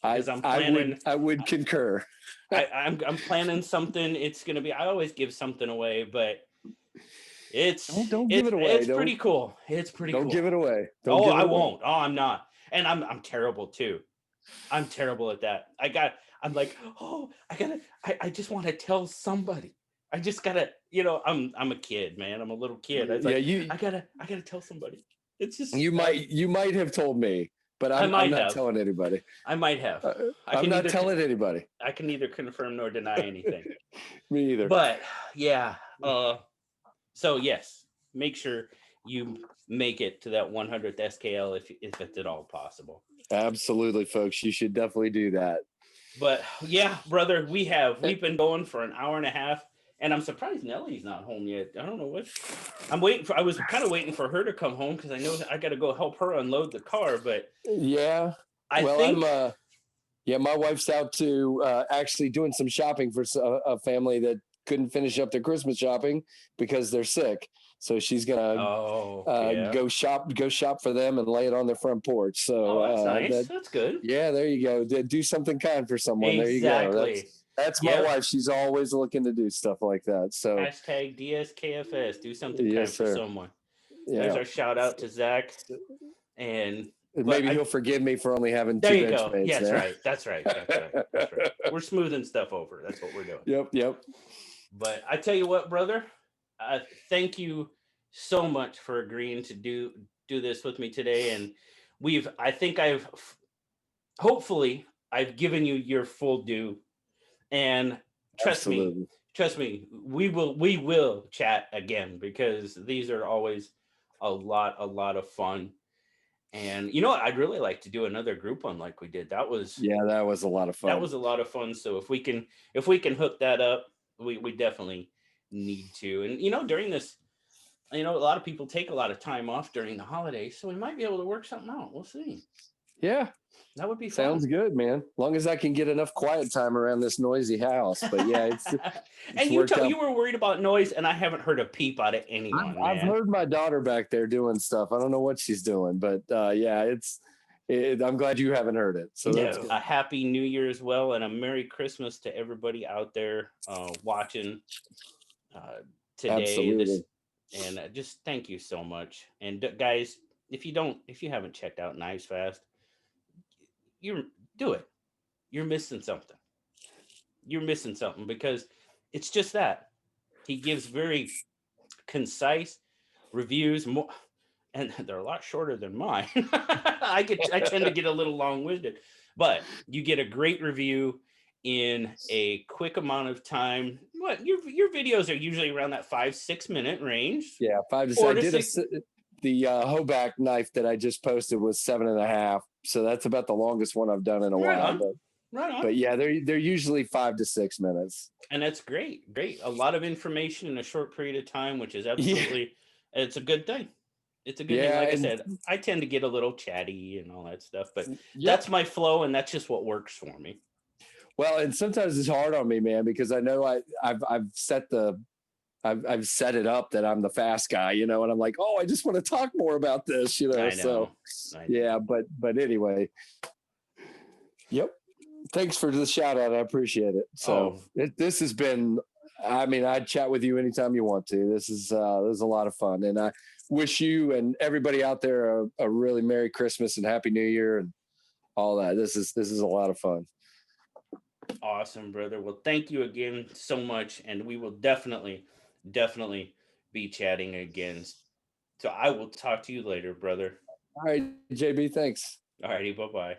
Because I'm planning. I would concur. I'm planning something. It's going to be. I always give something away, but it's. Don't give it away. It's pretty cool. It's pretty cool. Don't give it away. I won't. Oh, I'm not. And I'm terrible too. I'm terrible at that. I'm like, I just want to tell somebody. I just gotta, I'm a kid, man. I'm a little kid. I gotta tell somebody. It's just you might have told me, but I'm not telling anybody. I might have. I'm not telling anybody. I can neither confirm nor deny anything. Me either. But yeah. So yes, make sure you make it to that 100th SKL if it's at all possible. Absolutely, folks. You should definitely do that. But yeah, brother, we've been going for an hour and a half, and I'm surprised Nellie's not home yet. I don't know what. I was kind of waiting for her to come home because I know I got to go help her unload the car. But yeah, my wife's out to actually doing some shopping for a family that couldn't finish up their Christmas shopping because they're sick. So she's gonna go shop for them and lay it on their front porch. So that's nice. That's good. Yeah, there you go. Do something kind for someone. Exactly. There you go. That's my wife. She's always looking to do stuff like that. So hashtag DSKFS. Do something kind for someone. Yeah. There's our shout out to Zach. And maybe he'll forgive me for only having two Benchmades. Yeah, that's right. That's right. We're smoothing stuff over. That's what we're doing. Yep. But I tell you what, brother. Thank you so much for agreeing to do this with me today. And hopefully I've given you your full due. And trust me, we will chat again because these are always a lot of fun. And you know what? I'd really like to do another group one like we did. That was a lot of fun. That was a lot of fun. So if we can hook that up, we definitely need to. And during this, a lot of people take a lot of time off during the holidays, so we might be able to work something out. We'll see. Yeah. That would be Sounds fun. good, man. Long as I can get enough quiet time around this noisy house. But yeah, it's And you worked out. you were worried about noise, and I haven't heard a peep out of anyone, I've man. heard my daughter back there doing stuff. I don't know what she's doing, but yeah, I'm glad you haven't heard it. So that's No, good. a happy New Year as well, and a Merry Christmas to everybody out there watching uh, today. Absolutely. And just thank you so much. And guys, if you haven't checked out KnivesFast, you're do it. You're missing something. You're missing something because it's just that he gives very concise reviews, more, and they're a lot shorter than mine. I tend to get a little long winded, but you get a great review in a quick amount of time. What your videos are usually around that 5-6 minute range. Yeah, 5 to 6. Four I to did six. the Kobach knife that I just posted was 7.5. So that's about the longest one I've done in a Right while. on. Right on. But yeah, they're usually 5 to 6 minutes. And that's great. Great. A lot of information in a short period of time, which is absolutely, it's a good thing. It's a good thing. Yeah, Like I and said, I tend to get a little chatty and all that stuff, but yep. that's my flow, and that's just what works for me. Well, and sometimes it's hard on me, man, because I know I've set it up that I'm the fast guy, and I'm like, oh, I just want to talk more about this, I So know. yeah, but anyway, yep. Thanks for the shout out. I appreciate it. So this has been. I mean, I'd chat with you anytime you want to. This is a lot of fun, and I wish you and everybody out there a really Merry Christmas and Happy New Year and all that. This is a lot of fun. Awesome, brother. Well, thank you again so much, and we will definitely be chatting again. So I will talk to you later, brother. All right, JB. Thanks. Alrighty, bye bye.